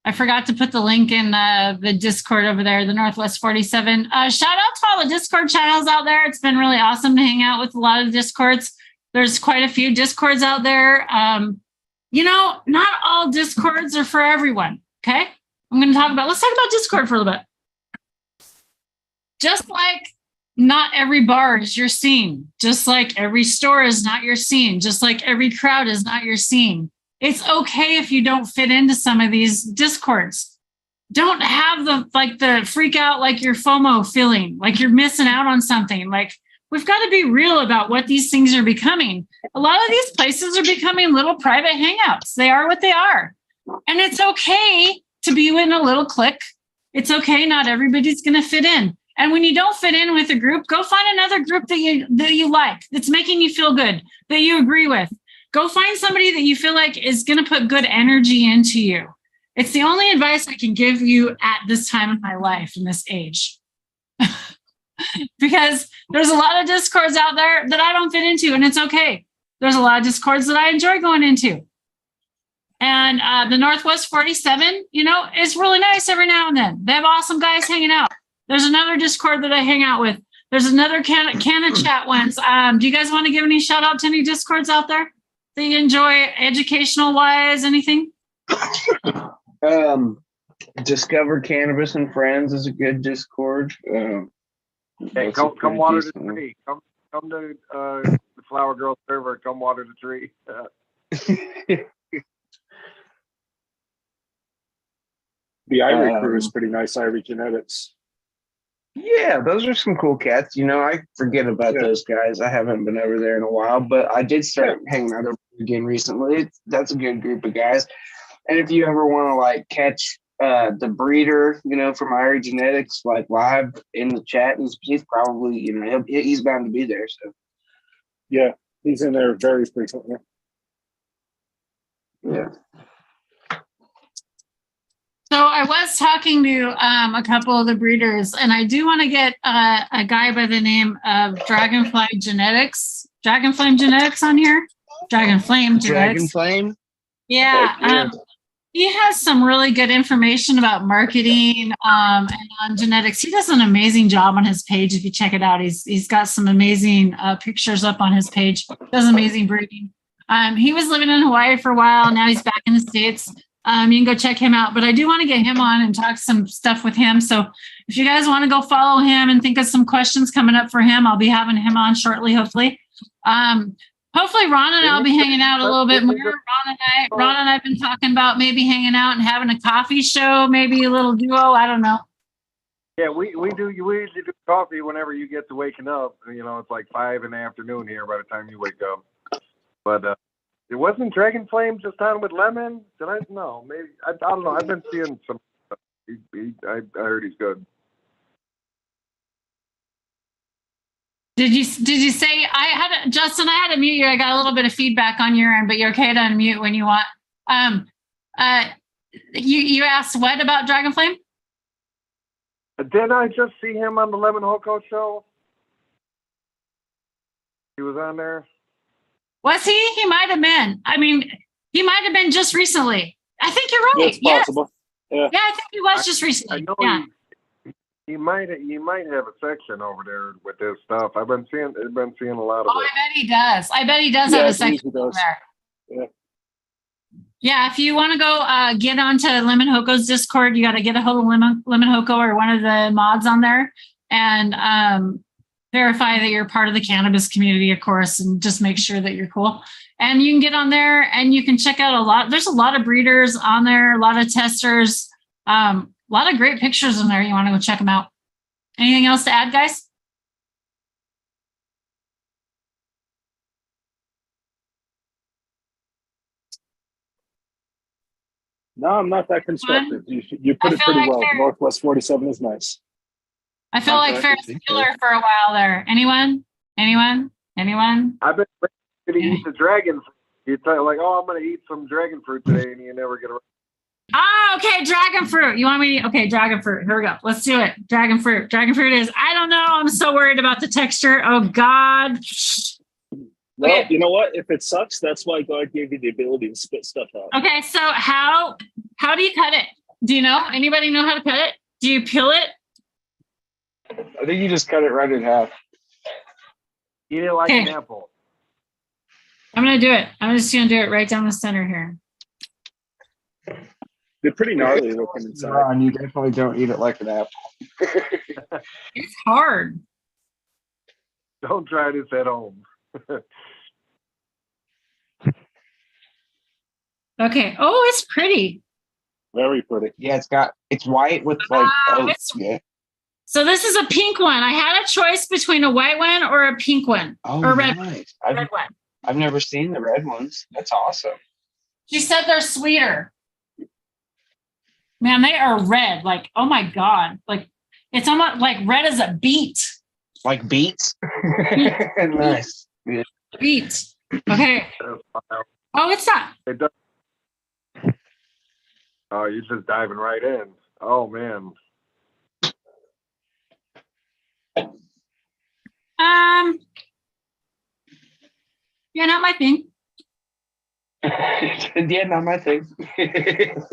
I forgot to put the link in the Discord over there, the Northwest 47. Shout out to all the Discord channels out there. It's been really awesome to hang out with a lot of Discords. There's quite a few Discords out there. You know, not all Discords are for everyone, okay? Let's talk about Discord for a little bit. Just like not every bar is your scene, just like every store is not your scene, just like every crowd is not your scene. It's okay if you don't fit into some of these Discords. Don't have the freak out, like your FOMO feeling, like you're missing out on something. Like we've got to be real about what these things are becoming. A lot of these places are becoming little private hangouts. They are what they are. And it's okay to be in a little clique. It's okay. Not everybody's going to fit in. And when you don't fit in with a group, go find another group that you like, that's making you feel good, that you agree with. Go find somebody that you feel like is going to put good energy into you. It's the only advice I can give you at this time of my life, in this age. Because there's a lot of Discords out there that I don't fit into, and it's okay. There's a lot of Discords that I enjoy going into. And the Northwest 47, you know, is really nice every now and then. They have awesome guys hanging out. There's another Discord that I hang out with. There's another can of chat ones. Do you guys want to give any shout out to any Discords out there that you enjoy, educational wise, anything? Discover Cannabis and Friends is a good Discord. Hey, come water the tree. Come to the Flower Girl server. Come water the tree. The Irie crew is pretty nice. Irie Genetics. Yeah, those are some cool cats. You know, I forget about those guys. I haven't been over there in a while, but I did start hanging out over again recently. That's a good group of guys. And if you ever want to like catch the breeder, you know, from Irie Genetics, like live in the chat, he's probably, you know, he's bound to be there. So Yeah, he's in there very frequently. yeah. So I was talking to a couple of the breeders, and I do want to get a guy by the name of Dragonflame Genetics on here. Dragonflame Genetics. Dragonflame? Yeah. He has some really good information about marketing and on genetics. He does an amazing job on his page. If you check it out, he's got some amazing pictures up on his page. Does amazing breeding. He was living in Hawaii for a while. Now he's back in the States. You can go check him out, but I do want to get him on and talk some stuff with him. So if you guys want to go follow him and think of some questions coming up for him, I'll be having him on shortly, hopefully. Hopefully Ron and I'll be hanging out a little bit more. Ron and I've been talking about maybe hanging out and having a coffee show, maybe a little duo. I don't know. Yeah, we usually do coffee whenever you get to waking up. You know, it's like 5 in the afternoon here by the time you wake up. But It wasn't Dragon Flame just on with lemon. Did I? No, maybe I don't know. I've been seeing some. I heard he's good. Did you say Justin, I had to mute you. I got a little bit of feedback on your end, but you're okay to unmute when you want. You asked what about Dragon Flame? Didn't I just see him on the Lemon Hoko show? He was on there. Was he? He might have been. I mean, he might have been just recently. I think you're right. It's possible. Yeah. Yeah, I think he was just I recently. know Yeah. he might have a section over there with this stuff. I've been seeing a lot of Oh, I it. bet he does. I bet he does Yeah, have a he section usually does. there. Yeah. Yeah, if you want to go get onto Lemon Hoko's Discord, you got to get a hold of Lemon Hoko or one of the mods on there and verify that you're part of the cannabis community, of course, and just make sure that you're cool. And you can get on there and you can check out a lot. There's a lot of breeders on there, a lot of testers, a lot of great pictures in there. You want to go check them out. Anything else to add, guys? No, I'm not that constructive. You put I it feel pretty like well. they're- Northwest 47 is nice. I feel like Ferris Bueller for a while there. Anyone? I've been ready to eat the dragon fruit. You tell like, oh, I'm going to eat some dragon fruit today, and you never get around. Oh, okay. Dragon fruit. You want me to? Okay, dragon fruit. Here we go. Let's do it. Dragon fruit. Dragon fruit is, I don't know. I'm so worried about the texture. Oh, God. Well, Okay. you know what? If it sucks, that's why God gave you the ability to spit stuff out. Okay, so how do you cut it? Do you know? Anybody know how to cut it? Do you peel it? I think you just cut it right in half. Eat it like Okay. an apple. I'm going to do it. I'm just going to do it right down the center here. They're pretty gnarly looking inside. Ron, you definitely don't eat it like an apple. It's hard. Don't try this at home. Okay. Oh, it's pretty. Very pretty. Yeah, it's white with like it's- yeah. So this is a pink one. I had a choice between a white one or a pink one. Oh, or red, nice. red one. I've never seen the red ones. That's awesome. She said they're sweeter. Man, they are red. Like, oh my God. Like, it's almost like red as a beet. Like beets. Nice. Yeah. Beet. Okay. Oh, it's not. It does. Oh, you're just diving right in. Oh man. Yeah, not my thing. Yeah, not my thing.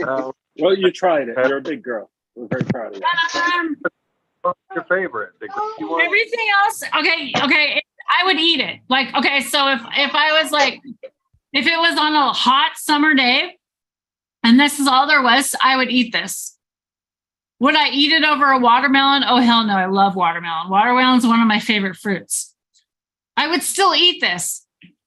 Uh, Well, you tried it. You're a big girl. We're very proud of you. what's your favorite? The green one? Everything else, okay. I would eat it. Like, okay, so if I was like, if it was on a hot summer day and this is all there was, I would eat this. Would I eat it over a watermelon? Oh, hell no. I love watermelon. Watermelon is one of my favorite fruits. I would still eat this.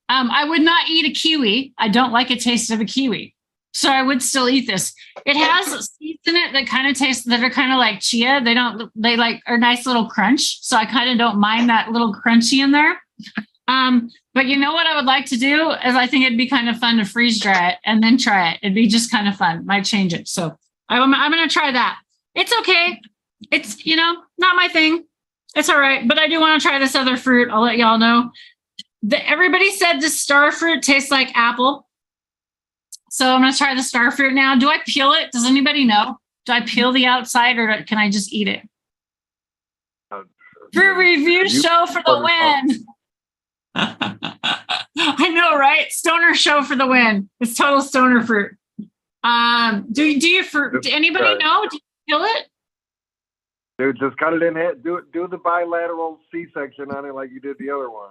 I would not eat a kiwi. I don't like a taste of a kiwi. So I would still eat this. It has seeds in it that kind of taste, that are kind of like chia. They like are nice little crunch. So I kind of don't mind that little crunchy in there. But you know what I would like to do is I think it'd be kind of fun to freeze dry it and then try it. It'd be just kind of fun. Might change it. So I'm going to try that. It's okay. It's, not my thing. It's all right. But I do want to try this other fruit. I'll let y'all know. Everybody said the star fruit tastes like apple. So I'm going to try the star fruit now. Do I peel it? Does anybody know? Do I peel the outside or can I just eat it? Fruit review show for the win. I know, right? Stoner show for the win. It's total stoner fruit. Do anybody know? Do you peel it? Dude, just cut it in half. Do the bilateral C-section on it like you did the other one.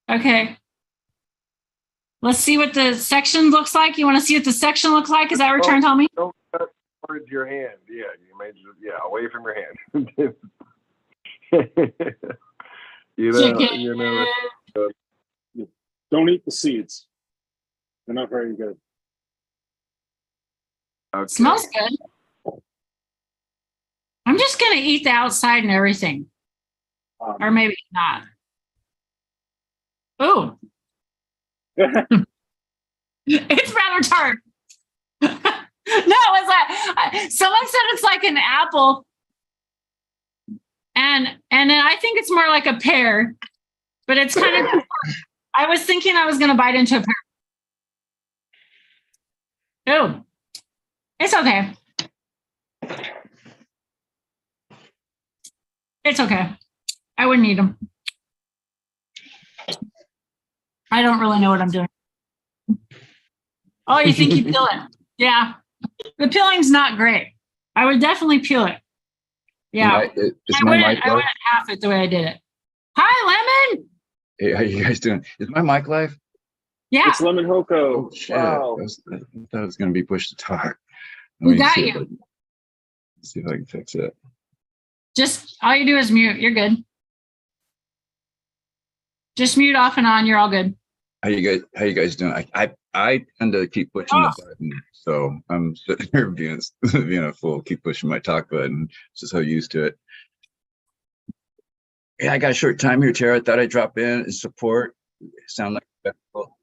Okay. Let's see what the section looks like. You want to see what the section looks like? Is that what you're trying to tell me? Don't cut towards your hand. Yeah, away from your hand. Don't eat the seeds. They're not very good. Okay. Smells good. I'm just going to eat the outside and everything. Or maybe not. Oh, It's rather tart. No, it's like someone said it's like an apple, and then I think it's more like a pear, but it's kind of. I was thinking I was going to bite into a pear. Oh, it's okay. It's okay. I wouldn't eat them. I don't really know what I'm doing. Oh, you think you peel it? Yeah. The peeling's not great. I would definitely peel it. Yeah. Is I my wouldn't, mic I live? wouldn't half it the way I did it. Hi, Lemon. Hey, how you guys doing? Is my mic live? Yeah. It's Lemon Hoko. Oh shit! Wow. I thought it was going to be pushed to talk. We got see you. see if I can fix it. Just all you do is mute. You're good. Just mute off and on. You're all good. How you guys doing? I tend to keep pushing the button, so I'm sitting here being a fool, keep pushing my talk button. Just so used to it. Yeah, I got a short time here, Tara. I thought I'd drop in and support. Sound like cool.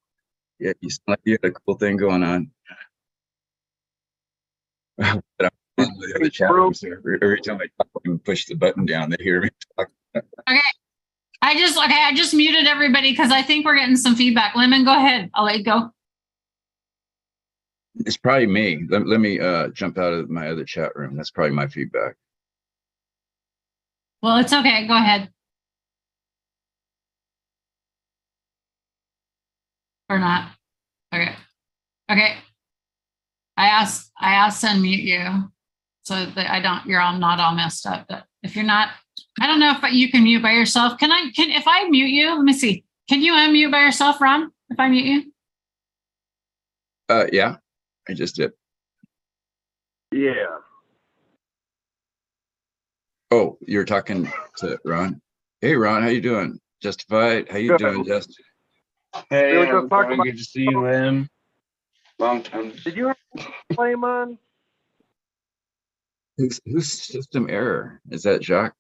Yeah, you sound like you had a cool thing going on. But I'm on the other chat rooms there. Every time I talk and push the button down, they hear me talk. Okay. I just muted everybody because I think we're getting some feedback. Lemon, go ahead. I'll let you go. It's probably me. Let me jump out of my other chat room. That's probably my feedback. Well, it's okay. Go ahead. Or not. Okay. Okay. I asked to unmute you so that you're all not all messed up. But if you're not, I don't know if you can mute by yourself. If I mute you, let me see. Can you unmute by yourself, Ron? If I mute you? Yeah, I just did. Yeah. Oh, you're talking to Ron. Hey, Ron, how you doing? Justified. How you Good. doing, Justin? Hey, Really good I'm talk fine. about- Good to see you, Lim. Long time. Did you have a flame on? Who's system error? Is that Jacques?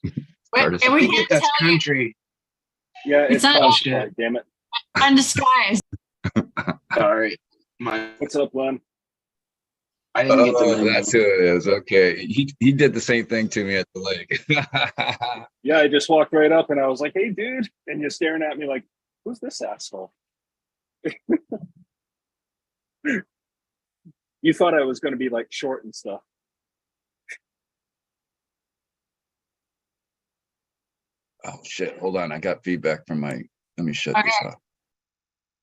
Wait, Artist. and I we think can't that's tell you. country. Yeah, It's it's not- called shit. Damn it. Undisguised. Sorry. My, What's up, Lem? I didn't get the Oh, memo. that's who it is. Okay, he did the same thing to me at the lake. Yeah, I just walked right up and I was like, "Hey, dude," and you're staring at me like, "Who's this asshole?" You thought I was going to be like short and stuff. Oh shit! Hold on, I got feedback from my. Let me shut Okay. this off.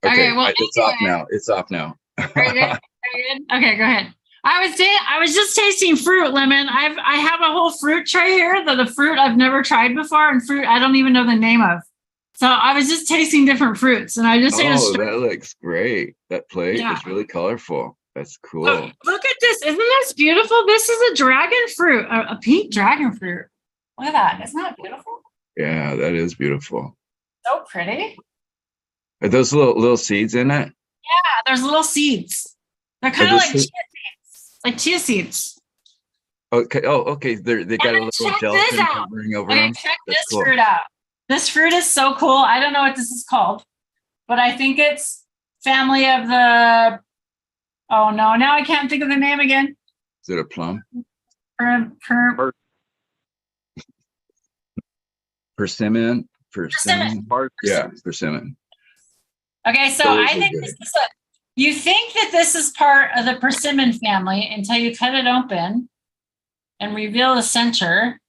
Okay, Okay, well, it's off now. It's off now. Are you good? Are you good? Okay, go ahead. I was just tasting fruit, Lemon. I have a whole fruit tray here the fruit I've never tried before and fruit I don't even know the name of. So I was just tasting different fruits and I just ate a Oh, straight. that looks great. That plate Yeah. is really colorful. That's cool. Look at this. Isn't this beautiful? This is a dragon fruit, a pink dragon fruit. Look at that. Isn't that beautiful? Yeah, that is beautiful. So pretty. Are those little seeds in it? Yeah, there's little seeds. They're kind Are of those like chia seeds- seeds. Like chia seeds. Okay. Oh, okay. They got a then little check this gelatin out. covering over Okay, them. check That's this cool. fruit out. This fruit is so cool. I don't know what this is called, but I think it's family of the. Oh no! Now I can't think of the name again. Is it a plum? Persimmon? Persimmon. Yeah, persimmon. Okay, so Those I are think good. this is you think that this is part of the persimmon family until you cut it open and reveal the center,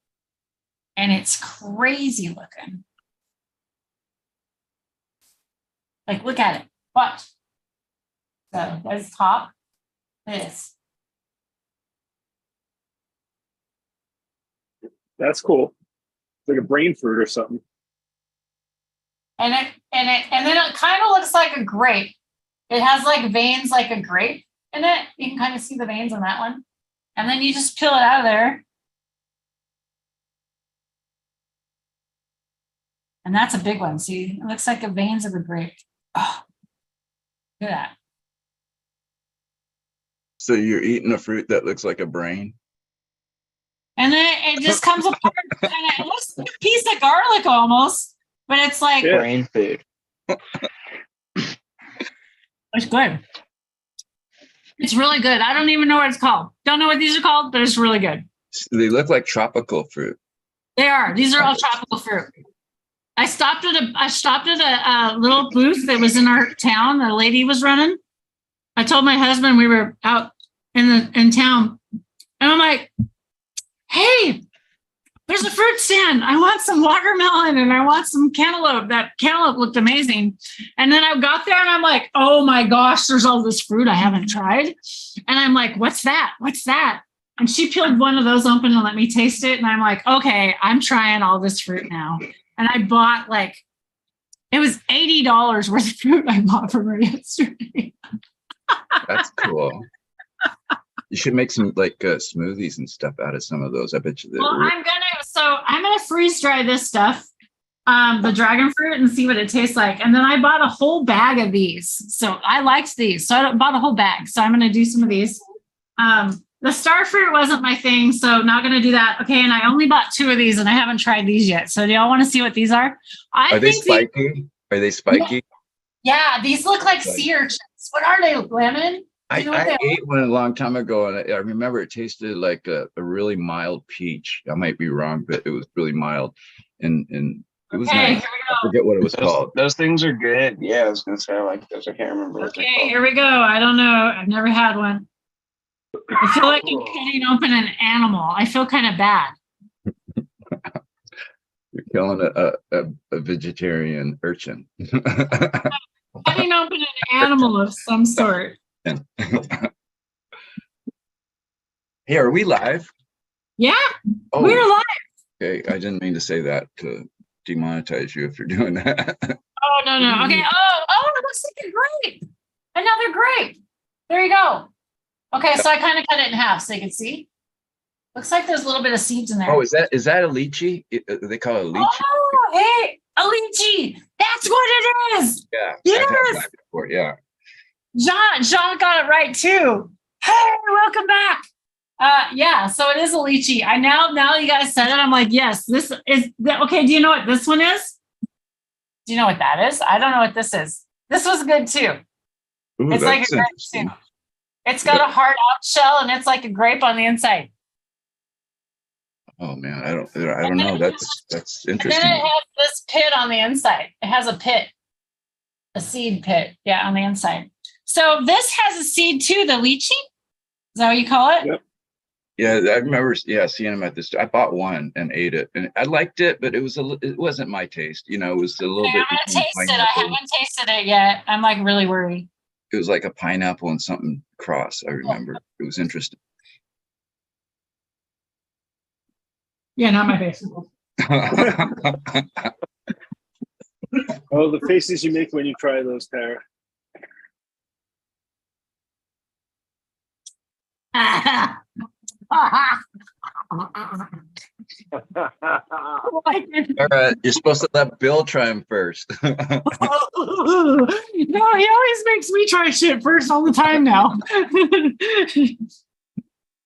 and it's crazy looking. Like, look at it. Watch. So there's top. This. That's cool. It's like a brain fruit or something. And then it kind of looks like a grape. It has like veins like a grape in it. You can kind of see the veins on that one. And then you just peel it out of there. And that's a big one. See, it looks like the veins of a grape. Oh, look at that. So you're eating a fruit that looks like a brain? And then it just comes apart. And it looks like a piece of garlic almost, but it's like, Yeah. Brain food. It's good. It's really good. I don't even know what it's called. Don't know what these are called, but it's really good. They look like tropical fruit. They are. These are all tropical fruit. I stopped at a little booth that was in our town. The lady was running. I told my husband we were out in town, and I'm like, "Hey, there's a fruit stand. I want some watermelon and I want some cantaloupe." That cantaloupe looked amazing. And then I got there and I'm like, "Oh my gosh, there's all this fruit I haven't tried." And I'm like, "What's that? What's that?" And she peeled one of those open and let me taste it. And I'm like, "Okay, I'm trying all this fruit now." And I bought it was $80 worth of fruit I bought from her yesterday. That's cool. You should make some smoothies and stuff out of some of those. I bet you. Well, I'm gonna freeze dry this stuff, the dragon fruit, and see what it tastes like. And then I bought a whole bag of these. So I liked these. So I bought a whole bag. So I'm gonna do some of these. The star fruit wasn't my thing, so not gonna do that. Okay, and I only bought 2 of these, and I haven't tried these yet. So do y'all want to see what these are? Are they spiky? Are they spiky? Yeah, these look like sea urchins. What are they, Lemon? I ate one a long time ago, and I remember it tasted like a really mild peach. I might be wrong, but it was really mild, and it was nice. I forget what it was called. Those things are good. Yeah, I was gonna say I like those. I can't remember. Okay, here we go. I don't know. I've never had one. I feel like I'm cutting open an animal. I feel kind of bad. You're killing a vegetarian urchin. Cutting open an animal of some sort. Hey, are we live? Yeah, Oh, we're live. Okay, I didn't mean to say that to demonetize you if you're doing that. Oh, no. Okay. Oh, it looks like a grape. Another grape. There you go. Okay, so I kind of cut it in half so you can see. Looks like there's a little bit of seeds in there. Oh, is that a lychee? They call it a lychee. Oh, hey, a lychee. That's what it is. Yeah. Yes. I've had that before, yeah. John got it right too. Hey, welcome back. Yeah, so it is a lychee. Now you guys said it, I'm like, yes, this is okay. Do you know what this one is? Do you know what that is? I don't know what this is. This was good too. Ooh, it's like a grape too. It's got a hard out shell and it's like a grape on the inside. Oh man, I don't know. That's interesting. And then it has this pit on the inside. It has a pit, a seed pit, yeah, on the inside. So this has a seed too, the lychee. Is that what you call it? Yep. Yeah, I remember. Yeah, seeing them at this. I bought one and ate it, and I liked it, but it wasn't my taste. You know, it was a little bit. I'm gonna taste it. I haven't tasted it yet. I'm like really worried. It was like a pineapple and something cross. I remember. It was interesting. Yeah, not my face. Oh, the faces you make when you try those, Tara. All right, you're supposed to let Bill try them first. No, he always makes me try shit first all the time now.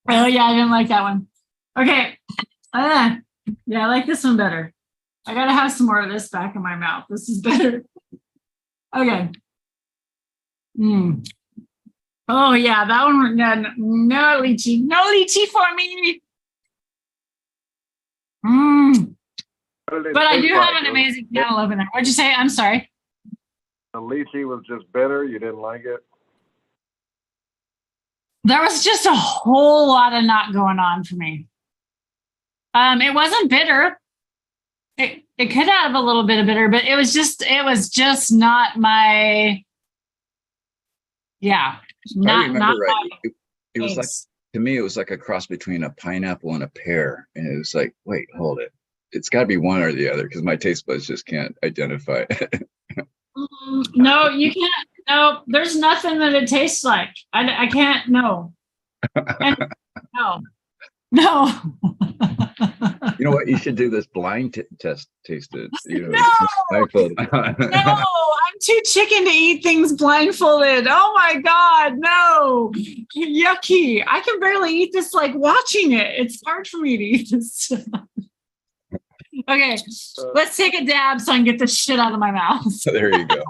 Oh yeah, I didn't like that one. Okay. Yeah, I like this one better. I gotta have some more of this back in my mouth. This is better. Okay. Oh yeah, that one. No lychee. No lychee for me. But I do have an amazing cantaloupe in there. What'd you say? I'm sorry. The lychee was just bitter. You didn't like it? There was just a whole lot of not going on for me. It wasn't bitter. It could have a little bit of bitter, but it was just not my. Yeah, not right. It was like, to me, it was like a cross between a pineapple and a pear, and it was like, wait, hold it. It's got to be one or the other because my taste buds just can't identify it. No, you can't. No, there's nothing that it tastes like. I can't. No. And, no. You know what? You should do this blind test. Taste it. No, I'm too chicken to eat things blindfolded. Oh my God, no. Yucky. I can barely eat this like watching it. It's hard for me to eat this stuff. Okay, let's take a dab so I can get this shit out of my mouth. There you go.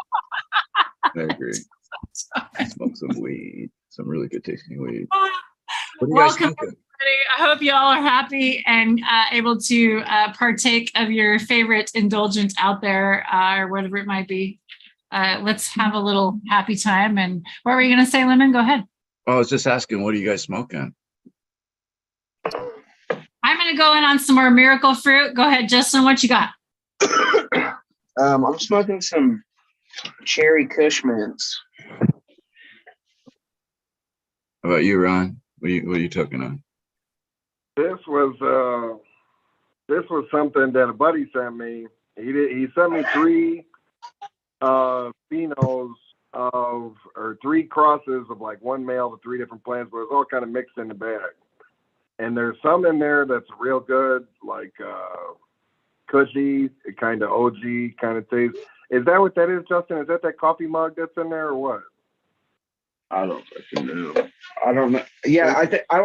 I agree. Smoke some weed, some really good tasting weed. What are you guys Welcome, smoking? everybody. I hope you all are happy and able to partake of your favorite indulgence out there, or whatever it might be. Let's have a little happy time. And what were you going to say, Lemon? Go ahead. Oh, I was just asking, what are you guys smoking? I'm going to go in on some more miracle fruit. Go ahead, Justin. What you got? I'm smoking some cherry Kush mints. How about you, Ron? What are you talking on? This was something that a buddy sent me. He sent me three phenos or three crosses of like one male to three different plants, but it's all kind of mixed in the bag. And there's some in there that's real good, like cushy, kind of OG kind of taste. Is that what that is, Justin? Is that coffee mug that's in there or what? I don't fucking know. I don't know. Yeah, I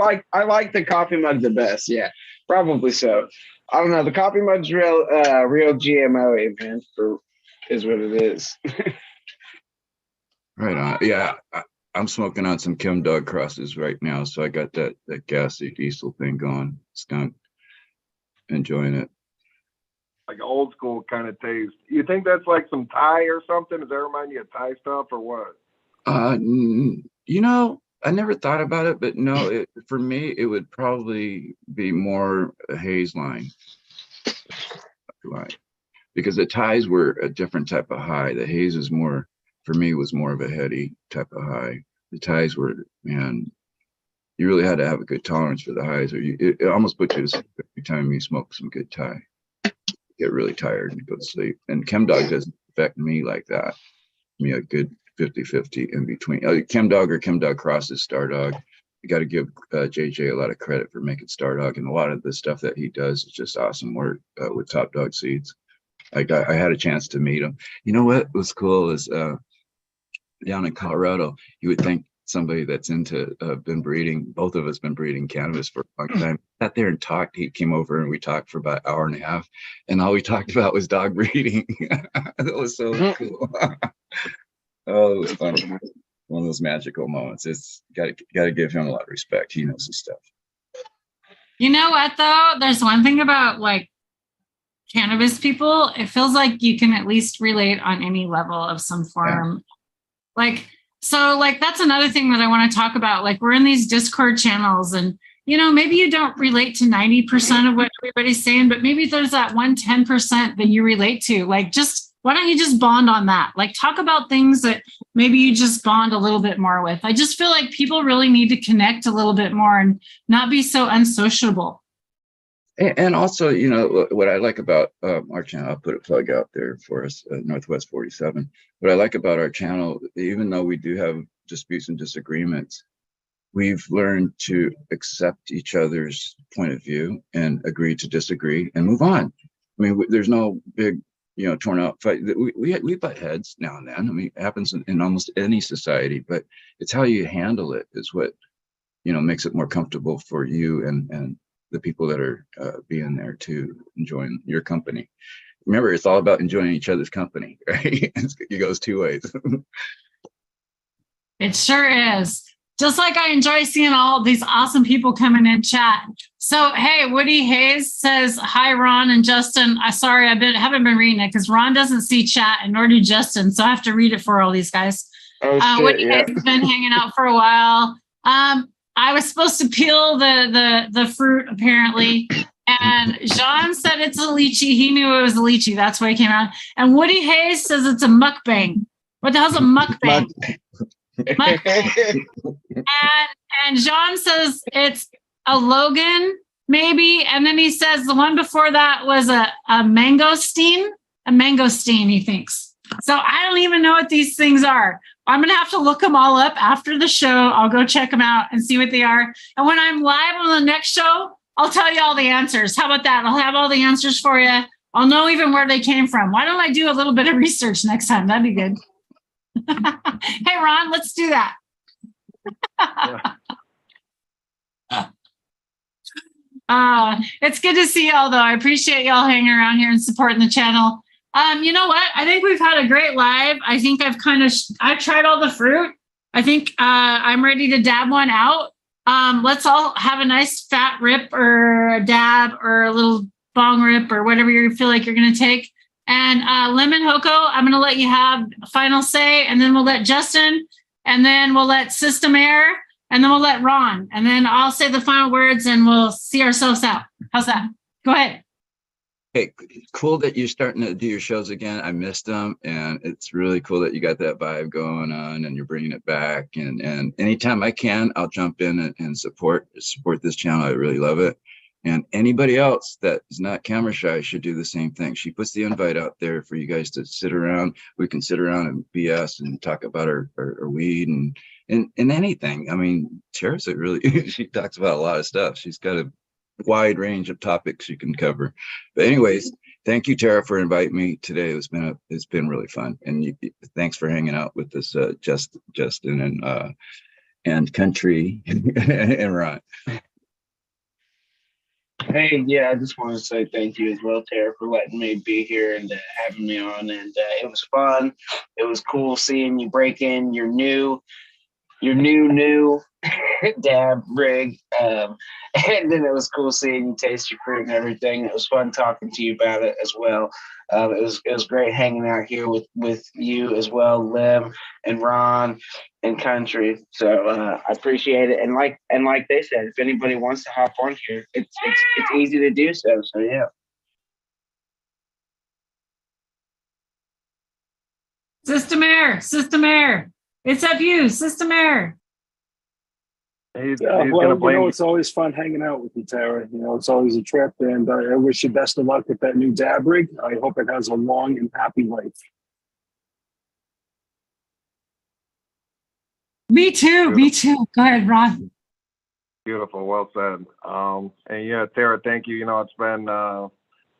like the coffee mug the best. Yeah, probably so. I don't know. The coffee mug's real GMO, man. Is what it is. Right on. Yeah, I'm smoking on some Kim Dog crosses right now, so I got that gassy diesel thing going. Skunk. Enjoying it. Like an old school kind of taste. You think that's like some Thai or something? Does that remind you of Thai stuff or what? You know, I never thought about it, but no, for me, it would probably be more a haze line, because the Thais were a different type of high. The haze is more, for me, was more of a heady type of high. The Thais were, man, you really had to have a good tolerance for the highs, or it almost puts you to sleep every time you smoke some good Thai. Get really tired and go to sleep. And Chem Dog doesn't affect me like that. Me a good 50-50 in between. Chem Dog or Chem Dog crosses Star Dog. You got to give JJ a lot of credit for making Star Dog, and a lot of the stuff that he does is just awesome work with Top Dog seeds. I had a chance to meet him. You know what was cool is down in Colorado, you would think somebody that's into been breeding, both of us been breeding cannabis for a long time, sat there and talked. He came over and we talked for about an hour and a half, and all we talked about was dog breeding. That was so cool. Oh, it was fun. One of those magical moments. It's got to give him a lot of respect. He knows his stuff. You know what, though? There's one thing about like cannabis people. It feels like you can at least relate on any level of some form. Yeah. Like that's another thing that I want to talk about. Like, we're in these Discord channels, and maybe you don't relate to 90% of what everybody's saying, but maybe there's that 10% that you relate to. Like, why don't you just bond on that? Like, talk about things that maybe you just bond a little bit more with. I just feel like people really need to connect a little bit more and not be so unsociable. And also, what I like about our channel, I'll put a plug out there for us, Northwest 47. What I like about our channel, even though we do have disputes and disagreements, we've learned to accept each other's point of view and agree to disagree and move on. I mean, there's no big, torn out fight. We butt heads now and then. I mean, it happens in almost any society, but it's how you handle it is what, makes it more comfortable for you and the people that are being there to enjoying your company. Remember, it's all about enjoying each other's company, right? It goes two ways. It sure is. Just like I enjoy seeing all these awesome people coming in chat. So, hey, Woody Hayes says, hi, Ron and Justin. Sorry, haven't been reading it because Ron doesn't see chat and nor do Justin. So I have to read it for all these guys. Oh, shit, Woody Hayes has been hanging out for a while. I was supposed to peel the fruit, apparently. And Jean said it's a lychee. He knew it was a lychee. That's why he came out. And Woody Hayes says it's a mukbang. What the hell's a mukbang? And Jean says it's a Logan, maybe. And then he says the one before that was a mangosteen. A mangosteen, he thinks. So I don't even know what these things are. I'm going to have to look them all up after the show. I'll go check them out and see what they are. And when I'm live on the next show, I'll tell you all the answers. How about that? I'll have all the answers for you. I'll know even where they came from. Why don't I do a little bit of research next time? That'd be good. Hey, Ron, let's do that. It's good to see y'all, though. I appreciate y'all hanging around here and supporting the channel. You know what? I think we've had a great live. I think I've tried all the fruit. I think I'm ready to dab one out. Let's all have a nice fat rip or a dab or a little bong rip or whatever you feel like you're going to take. And Lemon Hoko, I'm going to let you have a final say, and then we'll let Justin, and then we'll let System Air, and then we'll let Ron, and then I'll say the final words and we'll see ourselves out. How's that? Go ahead. Hey, cool that you're starting to do your shows again. I missed them, and it's really cool that you got that vibe going on and you're bringing it back. And anytime I can, I'll jump in and support this channel. I really love it. And anybody else that is not camera shy should do the same thing. She puts the invite out there for you guys to sit around. We can sit around and BS and talk about our weed and anything. I mean, Tara's really, she talks about a lot of stuff. She's got a wide range of topics you can cover. But anyways, thank you, Tara, for inviting me today. It's been really fun. And thanks for hanging out with us, Justin and Country and Ron. Hey, yeah, I just want to say thank you as well, Tara, for letting me be here and having me on. And it was fun. It was cool seeing you break in your new dab rig. And then it was cool seeing you taste your fruit and everything. It was fun talking to you about it as well. It was great hanging out here with you as well, Lim and Ron and Country. So I appreciate it. And like they said, if anybody wants to hop on here, it's easy to do so. So yeah. System Air. It's up you, System Air. He's Yeah, gonna well, blame. it's always fun hanging out with you, Tara. It's always a trip, and I wish you best of luck with that new dab rig. I hope it has a long and happy life. Me too. Go ahead, Ron. Beautiful, well said. And yeah, Tara, thank you. It's been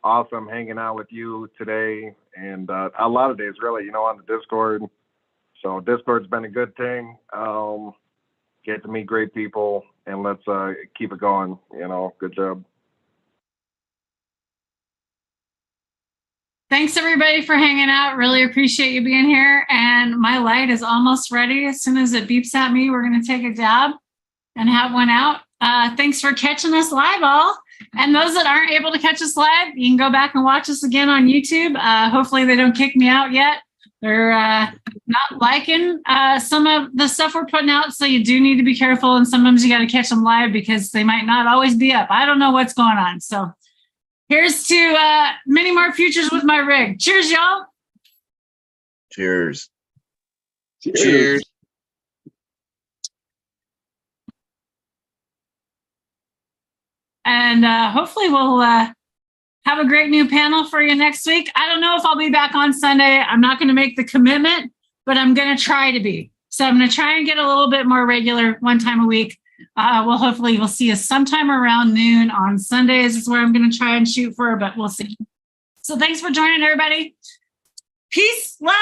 awesome hanging out with you today, and a lot of days really. On the Discord. So Discord's been a good thing. Get to meet great people, and let's keep it going. Good job. Thanks everybody for hanging out. Really appreciate you being here. And my light is almost ready. As soon as it beeps at me, we're going to take a dab and have one out. Thanks for catching us live, all. And those that aren't able to catch us live, you can go back and watch us again on YouTube. Hopefully they don't kick me out yet. They're not liking some of the stuff we're putting out, so you do need to be careful. And sometimes you got to catch them live because they might not always be up. I don't know what's going on. So here's to many more futures with my rig. Cheers, y'all. Cheers. Cheers. And hopefully we'll have a great new panel for you next week. I don't know if I'll be back on Sunday. I'm not going to make the commitment, but I'm going to try to be. So I'm going to try and get a little bit more regular one time a week. Hopefully we'll see us sometime around noon on Sundays is where I'm going to try and shoot for, but we'll see. So thanks for joining, everybody. Peace, love,